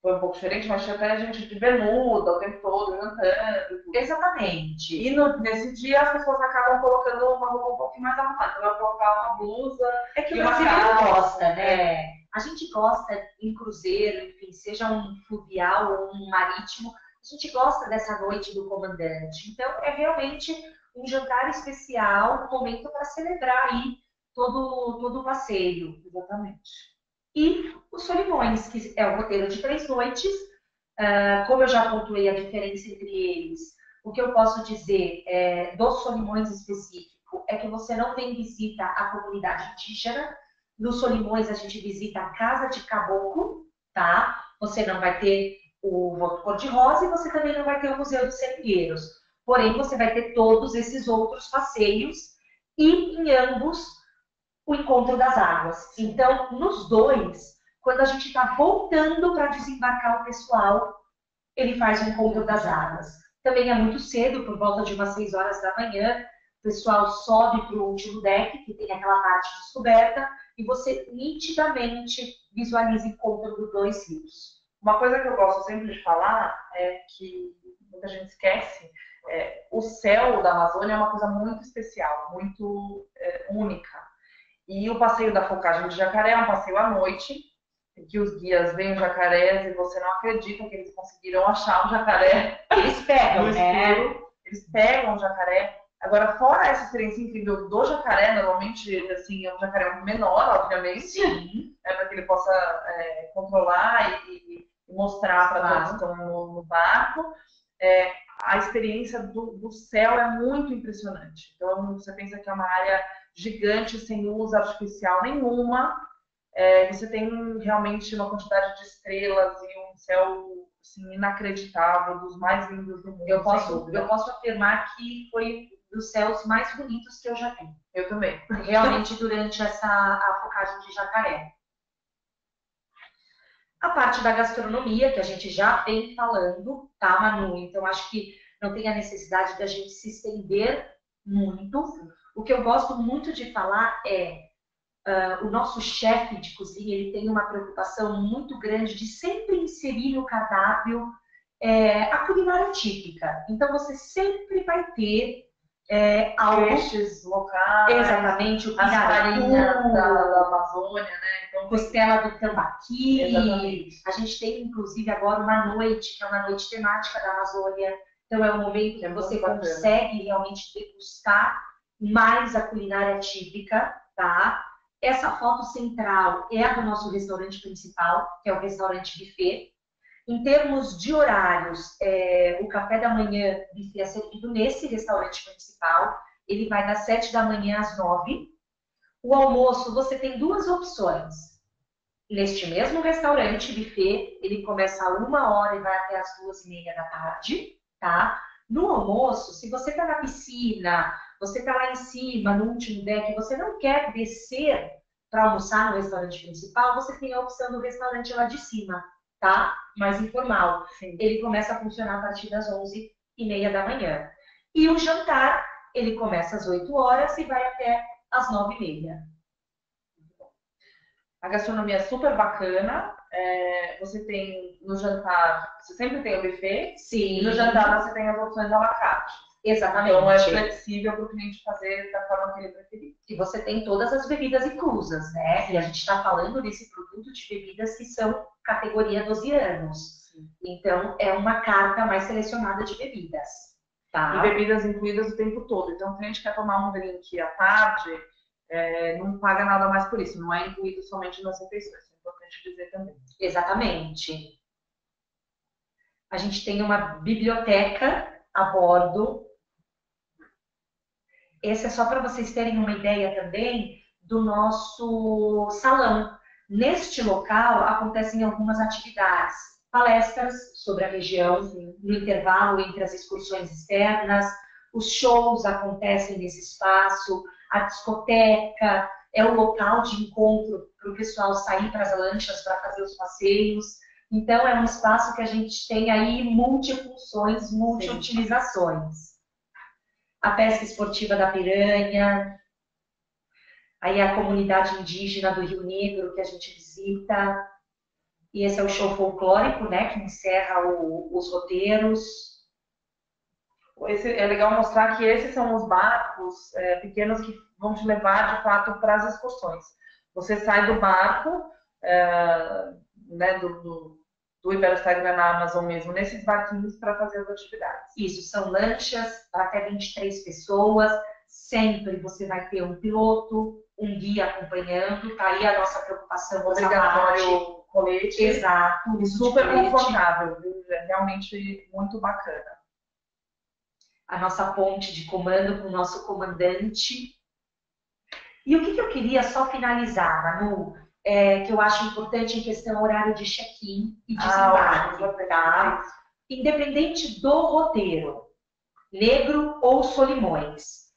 foi um pouco diferente, mas tinha até gente de bermuda o tempo todo, jantando. Exatamente. E nesse dia as pessoas acabam colocando uma roupa um pouco mais arrumada. Então, vai colocar uma blusa. É que o brasileiro gosta, né? A gente gosta em cruzeiro, enfim, seja um fluvial ou um marítimo, a gente gosta dessa noite do comandante. Então, é realmente um jantar especial, um momento para celebrar aí todo o passeio. Exatamente. E os Solimões, que é o roteiro de 3 noites. Como eu já pontuei a diferença entre eles, o que eu posso dizer dos Solimões específico é que você não tem visita à comunidade indígena. Nos Solimões a gente visita a Casa de Caboclo, tá? Você não vai ter o voto cor-de-rosa e você também não vai ter o Museu dos Seringueiros. Porém, você vai ter todos esses outros passeios e em ambos o encontro das águas. Então, nos dois, quando a gente está voltando para desembarcar o pessoal, ele faz o encontro das águas. Também é muito cedo, por volta de umas 6 horas da manhã, o pessoal sobe para o último deck, que tem aquela parte descoberta, e você nitidamente visualiza o encontro dos 2 rios. Uma coisa que eu gosto sempre de falar é que muita gente esquece, o céu da Amazônia é uma coisa muito especial, muito única. E o passeio da focagem de jacaré é um passeio à noite, em que os guias veem os jacarés e você não acredita que eles conseguiram achar um jacaré. Eles pegam, né? Eles pegam o jacaré. Agora, fora essa experiência incrível do jacaré, normalmente assim, é um jacaré menor, obviamente, Sim. para que ele possa controlar e mostrar para todos que estão no barco. a experiência do céu é muito impressionante. Então, você pensa que é uma área gigante, sem luz artificial nenhuma. Você tem realmente uma quantidade de estrelas e um céu assim, inacreditável, dos mais lindos do mundo. Eu posso afirmar que foi dos céus mais bonitos que eu já vi. Eu também. Realmente durante a focagem de Jacaré. A parte da gastronomia, que a gente já vem falando, tá, Manu? Então, acho que não tem a necessidade da gente se estender muito. O que eu gosto muito de falar é o nosso chefe de cozinha, ele tem uma preocupação muito grande de sempre inserir no cardápio a culinária típica. Então, você sempre vai ter algo... Peixes locais. Exatamente, o as farinhas da Amazônia, né? Então, costela do tambaqui. Exatamente. A gente tem, inclusive, agora uma noite, que é uma noite temática da Amazônia. Então, é um momento que você consegue realmente degustar mais a culinária típica, tá? Essa foto central é a do nosso restaurante principal, que é o restaurante buffet. Em termos de horários, o café da manhã buffet é servido nesse restaurante principal. Ele vai das 7 da manhã às 9. O almoço, você tem duas opções. Neste mesmo restaurante buffet, ele começa a 1h e vai até às 2h30 da tarde, tá? No almoço, se você está na piscina, você está lá em cima, no último deck, você não quer descer para almoçar no restaurante principal, você tem a opção do restaurante lá de cima, tá? Mais informal. Sim. Ele começa a funcionar a partir das 11h30 da manhã. E o jantar, ele começa às 8 horas e vai até às 9h30. A gastronomia é super bacana. Você tem no jantar, você sempre tem o buffet. Sim. E no jantar você tem as opções à la carte. Exatamente. Então é flexível para o cliente fazer da forma que ele preferir. E você tem todas as bebidas inclusas, né? Sim. E a gente está falando desse produto de bebidas que são categoria 12 anos. Sim. Então é uma carta mais selecionada de bebidas. Tá? E bebidas incluídas o tempo todo. Então, se a gente quer tomar um drink à tarde, não paga nada mais por isso. Não é incluído somente nas refeições. É importante dizer também. Exatamente. A gente tem uma biblioteca a bordo. Esse é só para vocês terem uma ideia também do nosso salão. Neste local acontecem algumas atividades. Palestras sobre a região, no intervalo entre as excursões externas. Os shows acontecem nesse espaço. A discoteca é o local de encontro para o pessoal sair para as lanchas para fazer os passeios. Então, é um espaço que a gente tem aí multifunções, multiutilizações. A pesca esportiva da piranha, aí a comunidade indígena do Rio Negro que a gente visita. E esse é o show folclórico, né, que encerra os roteiros. É legal mostrar que esses são os barcos pequenos que vão te levar, de fato, para as excursões. Você sai do barco, né, do Iberostar na Amazon mesmo, nesses barquinhos para fazer as atividades. Isso, são lanchas para até 23 pessoas. Sempre você vai ter um piloto, um guia acompanhando. Tá aí a nossa preocupação. Obrigatório colete. Exato. E super confortável, viu? É realmente muito bacana. A nossa ponte de comando com o nosso comandante. E o que eu queria só finalizar, Manu, que eu acho importante em questão horário de check-in e desembarque, tá? Independente do roteiro, Negro ou Solimões,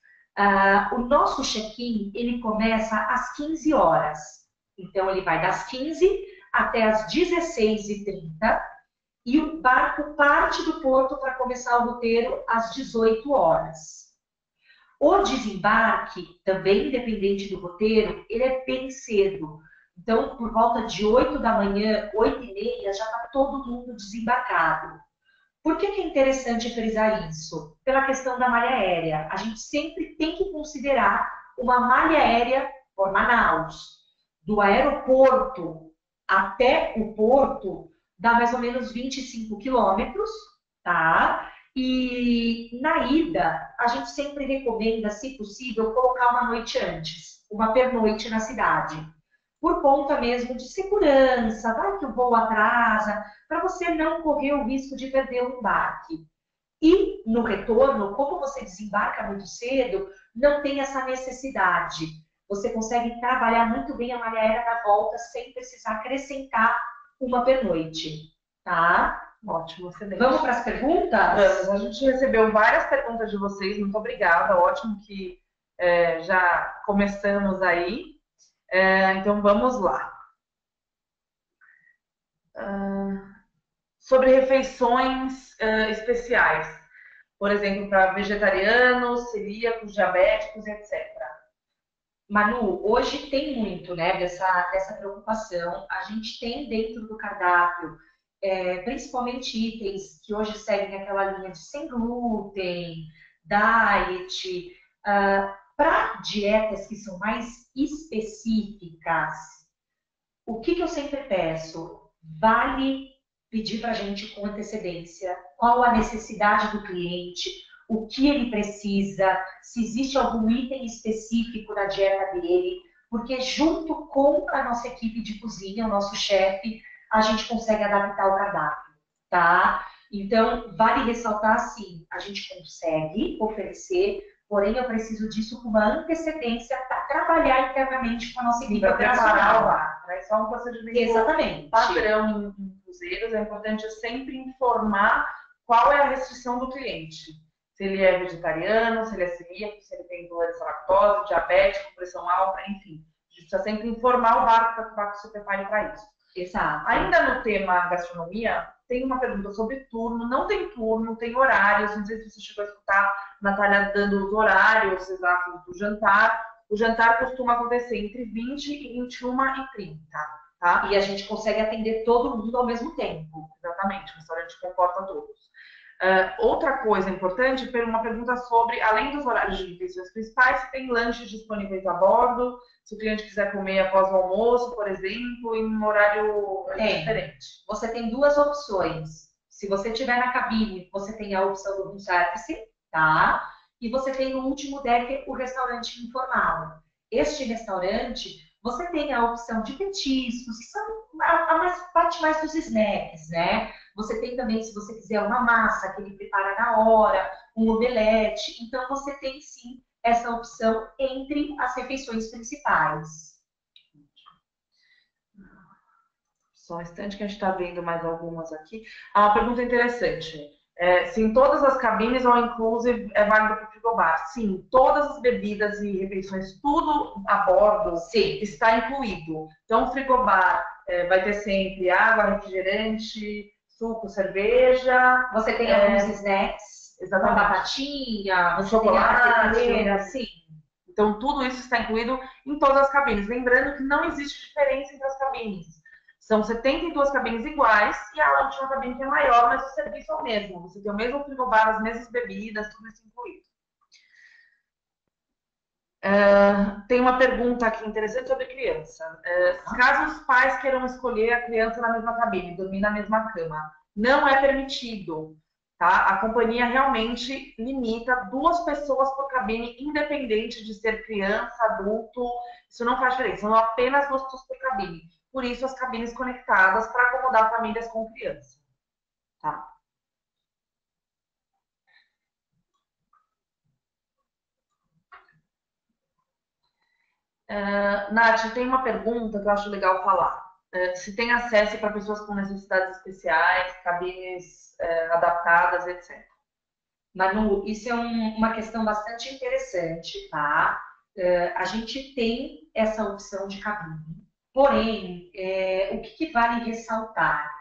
o nosso check-in, ele começa às 15 horas. Então, ele vai das 15 até as 16h30 e o barco parte do porto para começar o roteiro às 18 horas. O desembarque, também independente do roteiro, ele é bem cedo. Então, por volta de 8 da manhã, 8h30, já está todo mundo desembarcado. Por que é interessante frisar isso? Pela questão da malha aérea. A gente sempre tem que considerar uma malha aérea por Manaus. Do aeroporto até o porto, dá mais ou menos 25 quilômetros, tá? E na ida, a gente sempre recomenda, se possível, colocar uma noite antes, uma pernoite na cidade. Por conta mesmo de segurança, vai que o voo atrasa, para você não correr o risco de perder o embarque. E no retorno, como você desembarca muito cedo, não tem essa necessidade. Você consegue trabalhar muito bem a malha aérea na volta sem precisar acrescentar uma pernoite, tá? Ótimo, excelente. Vamos para as perguntas? Vamos. A gente recebeu várias perguntas de vocês, muito obrigada. Ótimo que já começamos aí. Então vamos lá. Sobre refeições especiais, por exemplo, para vegetarianos, celíacos, diabéticos, etc. Manu, hoje tem muito, né, dessa preocupação. A gente tem dentro do cardápio, principalmente itens que hoje seguem aquela linha de sem glúten, diet. Para dietas que são mais específicas, o que eu sempre peço? Vale pedir para a gente com antecedência qual a necessidade do cliente, o que ele precisa, se existe algum item específico na dieta dele, porque junto com a nossa equipe de cozinha, o nosso chefe, a gente consegue adaptar o cardápio, tá? Então, vale ressaltar assim, a gente consegue oferecer, porém eu preciso disso com uma antecedência para trabalhar internamente com a nossa equipe para preparar o operacional. bar, né? Só um procedimento Exatamente. padrão em cruzeiros, é importante sempre informar qual é a restrição do cliente. Se ele é vegetariano, se ele é celíaco, se ele tem intolerância à lactose, diabético, pressão alta, enfim. A gente precisa sempre informar o bar para que o bar se prepare para isso. Exato. Ainda no tema gastronomia, tem uma pergunta sobre turno. Não tem turno, tem horários. Não sei se você chegou a escutar a Natália dando os horários exatos do jantar. O jantar costuma acontecer entre 20 e 21h30, tá? E a gente consegue atender todo mundo ao mesmo tempo. Exatamente, o restaurante comporta todos. Outra coisa importante, uma pergunta sobre, além dos horários de refeições principais, se tem lanches disponíveis a bordo, se o cliente quiser comer após o almoço, por exemplo, em um horário diferente. Você tem duas opções. Se você estiver na cabine, você tem a opção do room service, tá? E você tem no último deck o restaurante informal. Este restaurante, você tem a opção de petiscos, que são a parte mais dos snacks, né? Você tem também, se você quiser, uma massa que ele prepara na hora, um omelete. Então, você tem sim essa opção entre as refeições principais. Só um instante que a gente está vendo mais algumas aqui. Uma pergunta interessante. Se em todas as cabines ou inclusive é válido para o frigobar? Sim, todas as bebidas e refeições, tudo a bordo, sim, está incluído. Então, o frigobar vai ter sempre água, refrigerante, suco, cerveja. Você tem alguns snacks, exatamente, uma batatinha, um chocolate, sim. Então, tudo isso está incluído em todas as cabines. Lembrando que não existe diferença entre as cabines. São 72 cabines iguais e a última cabine que é maior, mas o serviço é o mesmo. Você tem o mesmo frigobar, as mesmas bebidas, tudo isso incluído. Tem uma pergunta aqui interessante sobre criança. Caso os pais queiram escolher a criança na mesma cabine, dormir na mesma cama, não é permitido. Tá? A companhia realmente limita 2 pessoas por cabine, independente de ser criança, adulto. Isso não faz diferença, são apenas 2 pessoas por cabine. Por isso, as cabines conectadas para acomodar famílias com criança. Tá? Nath, tem uma pergunta que eu acho legal falar. Se tem acesso para pessoas com necessidades especiais, cabines adaptadas, etc. Manu, isso é uma questão bastante interessante, tá? A gente tem essa opção de cabine, porém, o que vale ressaltar?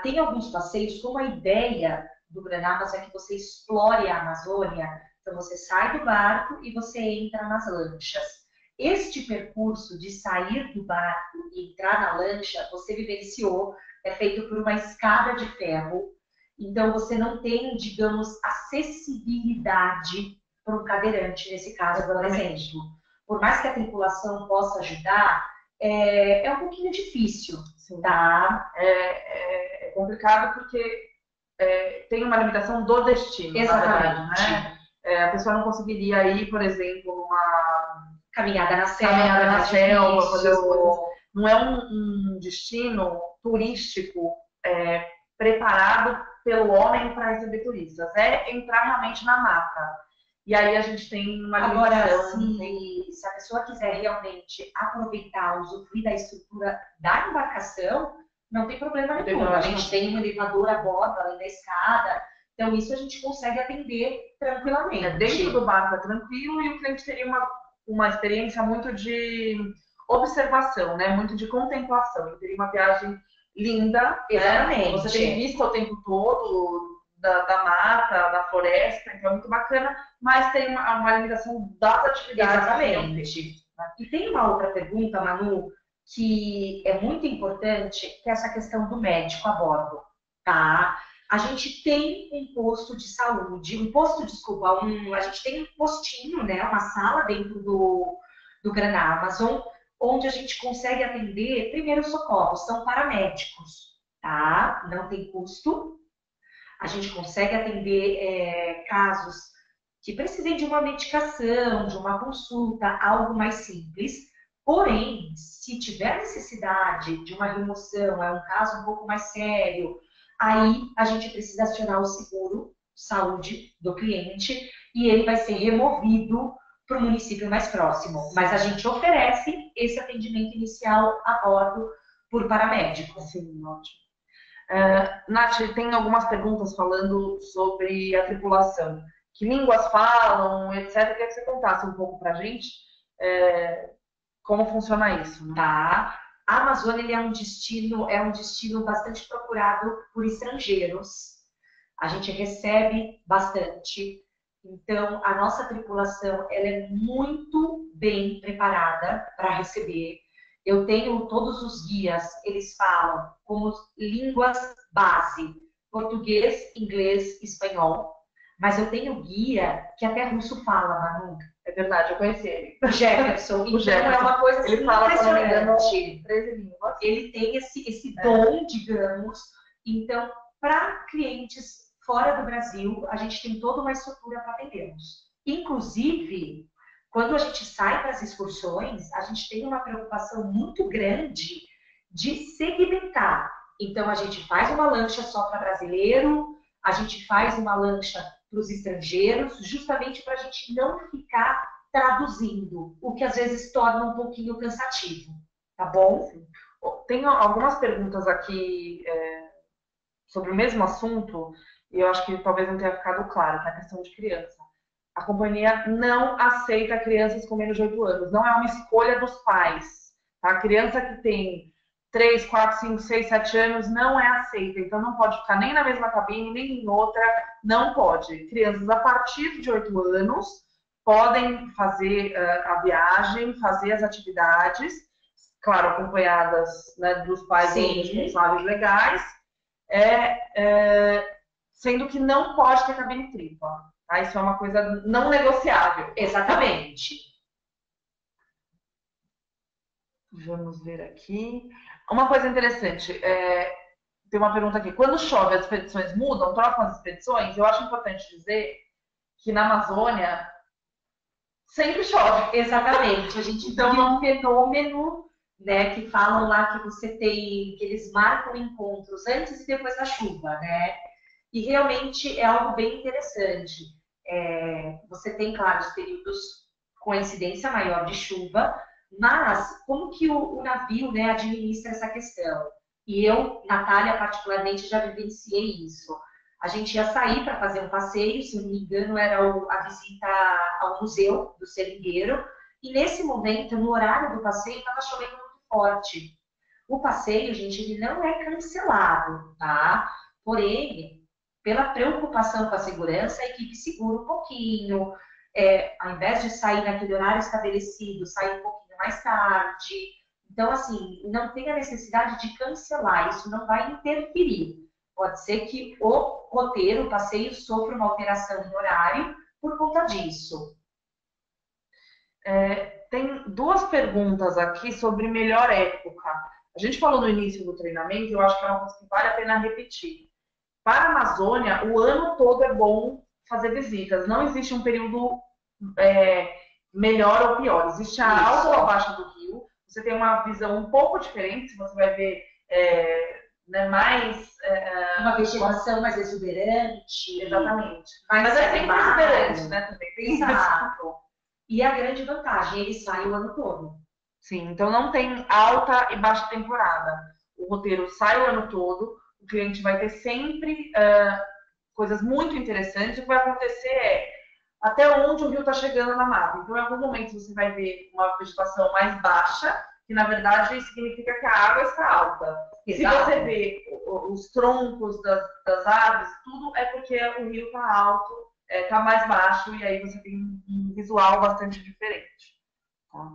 Tem alguns passeios, como a ideia do Granamas é que você explore a Amazônia, então você sai do barco e você entra nas lanchas. Este percurso de sair do barco e entrar na lancha, você vivenciou, é feito por uma escada de ferro. Então, você não tem, digamos, acessibilidade para um cadeirante, nesse caso, por exemplo. Por mais que a tripulação possa ajudar, é um pouquinho difícil, tá? É complicado porque tem uma limitação do destino. Exatamente. Na verdade, né? A pessoa não conseguiria ir, por exemplo, numa caminhada na selva, fazer as coisas. Não é um destino turístico preparado pelo homem para receber turistas, é entrar realmente na mata. E aí a gente tem uma Agora, limitação. se a pessoa quiser realmente aproveitar, usufruir da estrutura da embarcação, não tem problema nenhum. A gente tem um elevador a bordo, além da escada. Então, isso a gente consegue atender tranquilamente. Dentro do barco é tranquilo e o cliente teria uma experiência muito de observação, né? Muito de contemplação. Ele teria uma viagem linda. Exatamente. Né? Você tem vista o tempo todo da mata, da floresta, então é muito bacana, mas tem uma limitação das atividades. Exatamente. E tem uma outra pergunta, Manu, que é muito importante, que é essa questão do médico a bordo, tá? A gente tem um posto de saúde, a gente tem um postinho, né, uma sala dentro do Gran Amazon, onde a gente consegue atender primeiros socorros, são paramédicos, tá? Não tem custo. A gente consegue atender casos que precisem de uma medicação, de uma consulta, algo mais simples. Porém, se tiver necessidade de uma remoção, é um caso um pouco mais sério, aí a gente precisa acionar o seguro saúde do cliente e ele vai ser removido para o município mais próximo. Mas a gente oferece esse atendimento inicial a bordo por paramédico. Sim, ótimo. Nath, tem algumas perguntas falando sobre a tripulação. Que línguas falam, etc. Eu queria que você contasse um pouco para a gente como funciona isso. Né? Tá. A Amazônia ele é um destino bastante procurado por estrangeiros. A gente recebe bastante. Então, a nossa tripulação ela é muito bem preparada para receber. Eu tenho todos os guias, eles falam como línguas base, português, inglês, espanhol. Mas eu tenho guia que até russo fala, Manu. É verdade, eu conheci ele. O Jefferson. Então é uma coisa assim, ele fala, impressionante. 13 línguas. Ele tem esse dom, digamos. Então, para clientes fora do Brasil, a gente tem toda uma estrutura para atendê-los. Inclusive, quando a gente sai para as excursões, a gente tem uma preocupação muito grande de segmentar. Então, a gente faz uma lancha só para brasileiro, a gente faz uma lancha para os estrangeiros, justamente para a gente não ficar traduzindo, o que às vezes torna um pouquinho cansativo. Tá bom? Tem algumas perguntas aqui sobre o mesmo assunto, e eu acho que talvez não tenha ficado claro, que é a questão de criança. A companhia não aceita crianças com menos de 8 anos, não é uma escolha dos pais. Tá? A criança que tem 3, 4, 5, 6, 7 anos não é aceita, então não pode ficar nem na mesma cabine, nem em outra, não pode. Crianças a partir de 8 anos podem fazer a viagem, fazer as atividades, claro, acompanhadas, né, dos pais ou responsáveis legais, sendo que não pode ter cabine tripla. Tá? Isso é uma coisa não negociável. Exatamente. Vamos ver aqui. Uma coisa interessante, tem uma pergunta aqui. Quando chove, as expedições mudam? Trocam as expedições? Eu acho importante dizer que na Amazônia sempre chove. Exatamente. A gente tem um fenômeno, né, que falam lá que que eles marcam encontros antes e depois da chuva, né? E realmente é algo bem interessante. Você tem, claro, os períodos com incidência maior de chuva, mas como que o navio, né, administra essa questão? E eu, Natália, particularmente, já vivenciei isso. A gente ia sair para fazer um passeio, se não me engano, era a visita ao Museu do Seringueiro, e nesse momento, no horário do passeio, estava chovendo muito forte. O passeio, gente, ele não é cancelado, tá? Porém, pela preocupação com a segurança, a equipe segura um pouquinho, ao invés de sair naquele horário estabelecido, sair um pouquinho mais tarde. Então, assim, não tem a necessidade de cancelar, isso não vai interferir. Pode ser que o roteiro, o passeio, sofra uma alteração no horário por conta disso. Tem duas perguntas aqui sobre melhor época. A gente falou no início do treinamento, e eu acho que é uma coisa que vale a pena repetir. Para a Amazônia, o ano todo é bom fazer visitas. Não existe um período melhor ou pior. Existe a alta ou a baixa do rio. Você tem uma visão um pouco diferente. Você vai ver né, mais... Uma vegetação mais exuberante. Exatamente. Mais Mas é sempre animada. exuberante, né? Também tem isso. Exato. E a grande vantagem, ele sai o ano todo. Sim, então não tem alta e baixa temporada. O roteiro sai o ano todo, o cliente vai ter sempre coisas muito interessantes. O que vai acontecer é até onde o rio está chegando na mata. Então, em algum momento, você vai ver uma vegetação mais baixa, que na verdade significa que a água está alta. Exato. Se você vê os troncos das árvores, tudo é porque o rio está alto, está mais baixo, e aí você tem um visual bastante diferente. Tá?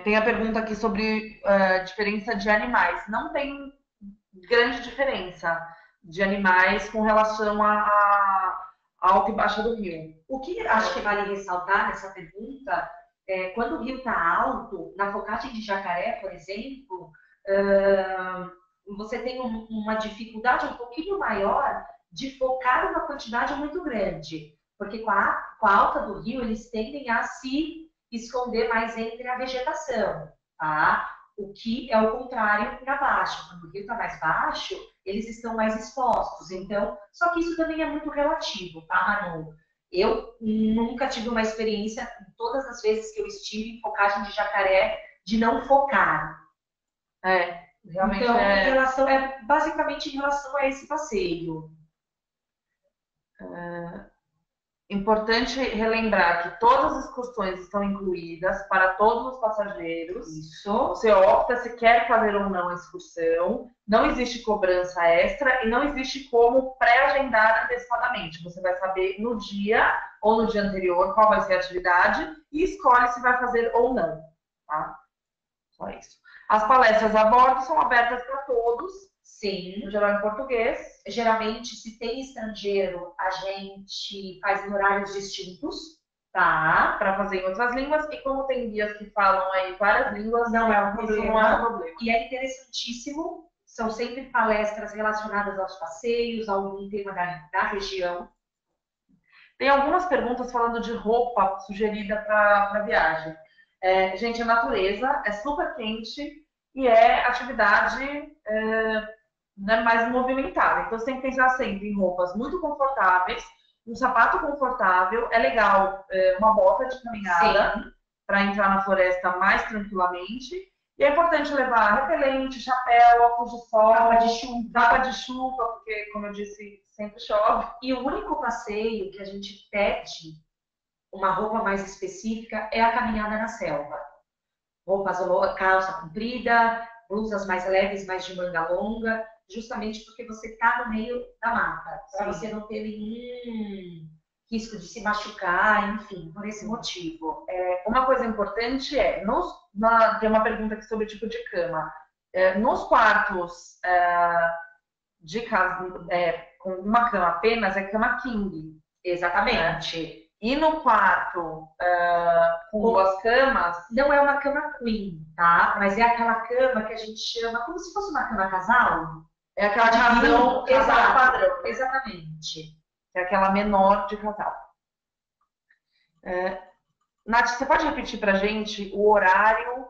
Tem a pergunta aqui sobre diferença de animais. Não tem grande diferença de animais com relação a alta e baixa do rio. O que acho que vale ressaltar nessa pergunta é quando o rio está alto, na focagem de jacaré, por exemplo, você tem uma dificuldade um pouquinho maior de focar uma quantidade muito grande. Porque com a alta do rio, eles tendem a se esconder mais entre a vegetação, tá? O que é o contrário para baixo. Quando o rio está mais baixo, eles estão mais expostos. Então, só que isso também é muito relativo, tá, Manu? Eu nunca tive uma experiência, todas as vezes que eu estive em focagem de jacaré, de não focar. Realmente então, basicamente em relação a esse passeio. Importante relembrar que todas as excursões estão incluídas para todos os passageiros. Isso. Você opta se quer fazer ou não a excursão. Não existe cobrança extra e não existe como pré-agendar antecipadamente. Você vai saber no dia ou no dia anterior qual vai ser a atividade e escolhe se vai fazer ou não. Tá? Só isso. As palestras a bordo são abertas para todos. Sim. No geral em português. Geralmente, se tem estrangeiro, a gente faz em horários distintos, tá? Para fazer em outras línguas. E como tem guias que falam aí várias línguas, não é um problema. Isso não é um problema. E é interessantíssimo. São sempre palestras relacionadas aos passeios, a algum tema da região. Tem algumas perguntas falando de roupa sugerida para viagem. Gente, a natureza é super quente e é atividade mais movimentada. Então, você tem que pensar sempre em roupas muito confortáveis, um sapato confortável. É legal uma bota de caminhada para entrar na floresta mais tranquilamente. E é importante levar repelente, chapéu, óculos de sol, capa de chuva, porque, como eu disse, sempre chove. E o único passeio que a gente pede uma roupa mais específica é a caminhada na selva. Roupas, calça comprida, blusas mais leves, mais de manga longa, justamente porque você está no meio da mata, para você não ter nenhum risco de se machucar, enfim, por esse motivo. Uma coisa importante tem uma pergunta aqui sobre o tipo de cama. Nos quartos de casa, com uma cama apenas, é cama king. Exatamente. E no quarto com duas camas... Não é uma cama queen, tá? Mas é aquela cama que a gente chama como se fosse uma cama casal. É aquela casal padrão. Exatamente. É aquela menor de casal. Nath, você pode repetir pra gente o horário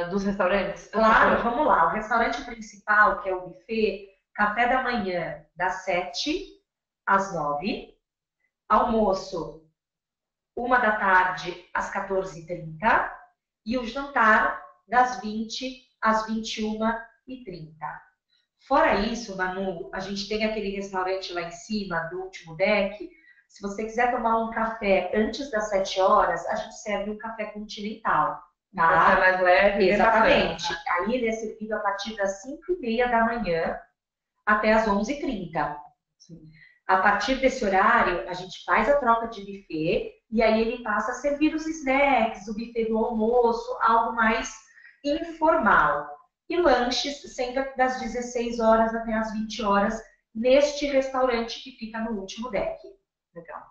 dos restaurantes? Claro, vamos lá. O restaurante principal, que é o buffet, café da manhã das 7 às 9. Almoço, 1 da tarde às 14h30. E o jantar, das 20 às 21h30. Fora isso, Manu, a gente tem aquele restaurante lá em cima, do último deck. Se você quiser tomar um café antes das 7 horas, a gente serve um café continental. Tá? Café mais leve. Exatamente. Aí ele é servido a partir das 5h30 da manhã até as 11h30. Sim. A partir desse horário, a gente faz a troca de buffet e aí ele passa a servir os snacks, o buffet do almoço, algo mais informal. E lanches sempre das 16 horas até as 20 horas neste restaurante que fica no último deck. Legal.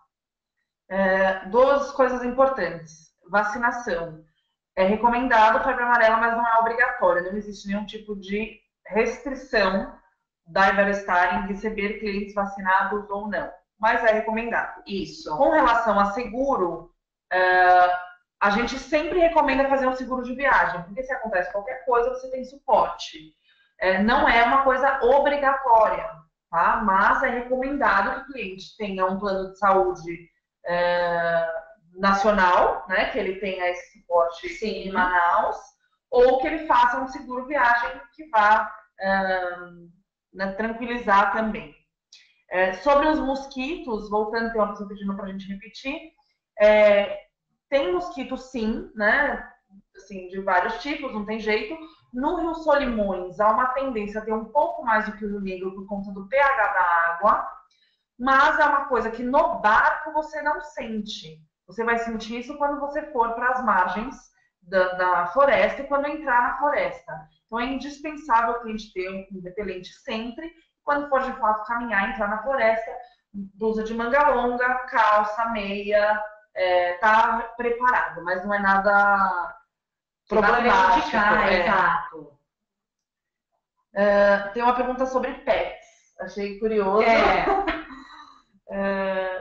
Duas coisas importantes. Vacinação. É recomendado febre amarela, mas não é obrigatório. Não existe nenhum tipo de restrição da Iberostar em receber clientes vacinados ou não. Mas é recomendado. Isso. Com relação a seguro, a gente sempre recomenda fazer um seguro de viagem, porque se acontece qualquer coisa, você tem suporte. Não é uma coisa obrigatória, tá? Mas é recomendado que o cliente tenha um plano de saúde nacional, né? Que ele tenha esse suporte em Manaus, ou que ele faça um seguro viagem que vá tranquilizar também. Sobre os mosquitos, voltando, tem uma pessoa pedindo para a gente repetir, tem mosquito sim, né? Assim, de vários tipos, não tem jeito. No Rio Solimões há uma tendência a ter um pouco mais do que o Rio Negro por conta do pH da água, mas é uma coisa que no barco você não sente. Você vai sentir isso quando você for para as margens da floresta e quando entrar na floresta. Então é indispensável o cliente ter um repelente sempre. Quando for de fato caminhar, entrar na floresta, blusa de manga longa, calça, meia, tá preparado, mas não é nada problemático. Exato. Tem uma pergunta sobre pets. Achei curioso.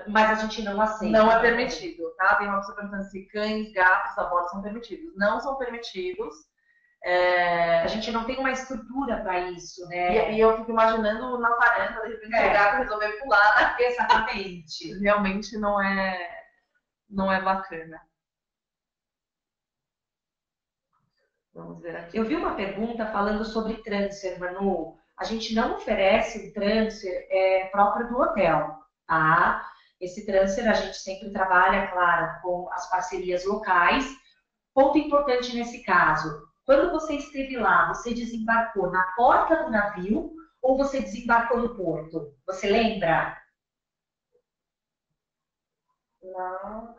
Mas a gente não aceita. Não é permitido, tá? Tem uma pessoa perguntando se cães, gatos, a bordo são permitidos. Não são permitidos. A gente não tem uma estrutura para isso, né? E eu fico imaginando na varanda, de repente o gato resolver pular, né? Exatamente. Realmente não é bacana. Vamos ver aqui. Eu vi uma pergunta falando sobre transfer, Manu. A gente não oferece o transfer próprio do hotel, tá? Esse transfer a gente sempre trabalha, claro, com as parcerias locais. Ponto importante nesse caso. Quando você esteve lá, você desembarcou na porta do navio ou você desembarcou no porto? Você lembra? Não.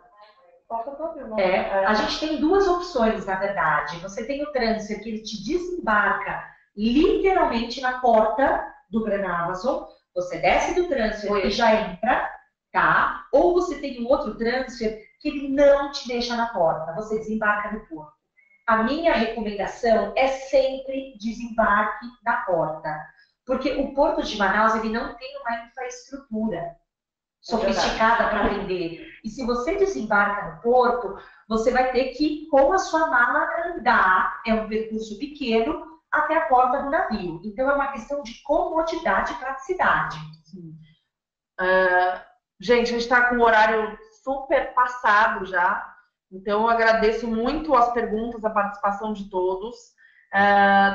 Porta do navio. A gente tem duas opções, na verdade. Você tem o transfer que ele te desembarca literalmente na porta do Grand Amazon. Você desce do transfer e já entra, tá? Ou você tem um outro transfer que ele não te deixa na porta. Você desembarca no porto. A minha recomendação é sempre desembarque na porta, porque o Porto de Manaus ele não tem uma infraestrutura sofisticada para atender. E se você desembarca no porto, você vai ter que, com a sua mala, andar, é um percurso pequeno, até a porta do navio. Então é uma questão de comodidade e praticidade. Gente, a gente está com o horário super passado já. Então, eu agradeço muito as perguntas, a participação de todos.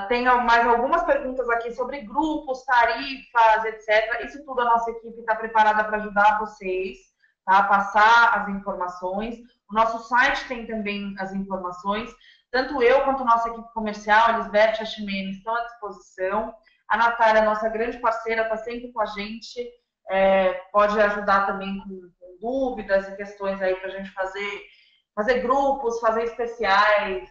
Tem mais algumas perguntas aqui sobre grupos, tarifas, etc. Isso tudo a nossa equipe está preparada para ajudar vocês, tá? Passar as informações. O nosso site tem também as informações. Tanto eu quanto a nossa equipe comercial, Elisbeth e a Ximene, estão à disposição. A Natália, nossa grande parceira, está sempre com a gente. Pode ajudar também com dúvidas e questões aí para a gente fazer grupos, fazer especiais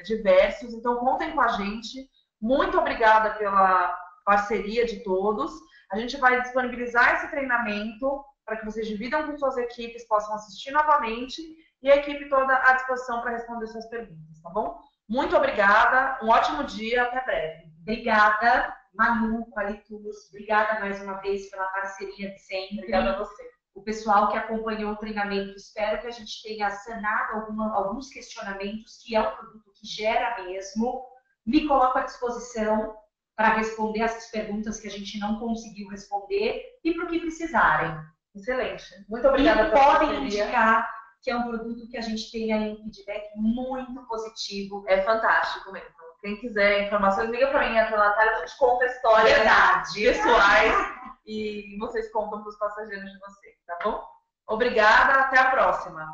diversos. Então, contem com a gente. Muito obrigada pela parceria de todos. A gente vai disponibilizar esse treinamento para que vocês dividam com suas equipes, possam assistir novamente e a equipe toda à disposição para responder suas perguntas, tá bom? Muito obrigada, um ótimo dia, até breve. Obrigada, Manu, Qualitus. Obrigada mais uma vez pela parceria de sempre. Obrigada a você. O pessoal que acompanhou o treinamento, espero que a gente tenha sanado alguns questionamentos, que é um produto que gera mesmo. Me coloco à disposição para responder essas perguntas que a gente não conseguiu responder e para o que precisarem. Excelente. Muito obrigada pela parceria. Podem indicar que é um produto que a gente tem aí um feedback muito positivo. É fantástico mesmo. Quem quiser informações, liga para mim, a Natália, a gente conta histórias pessoais e vocês contam para os passageiros de vocês, tá bom? Obrigada, até a próxima.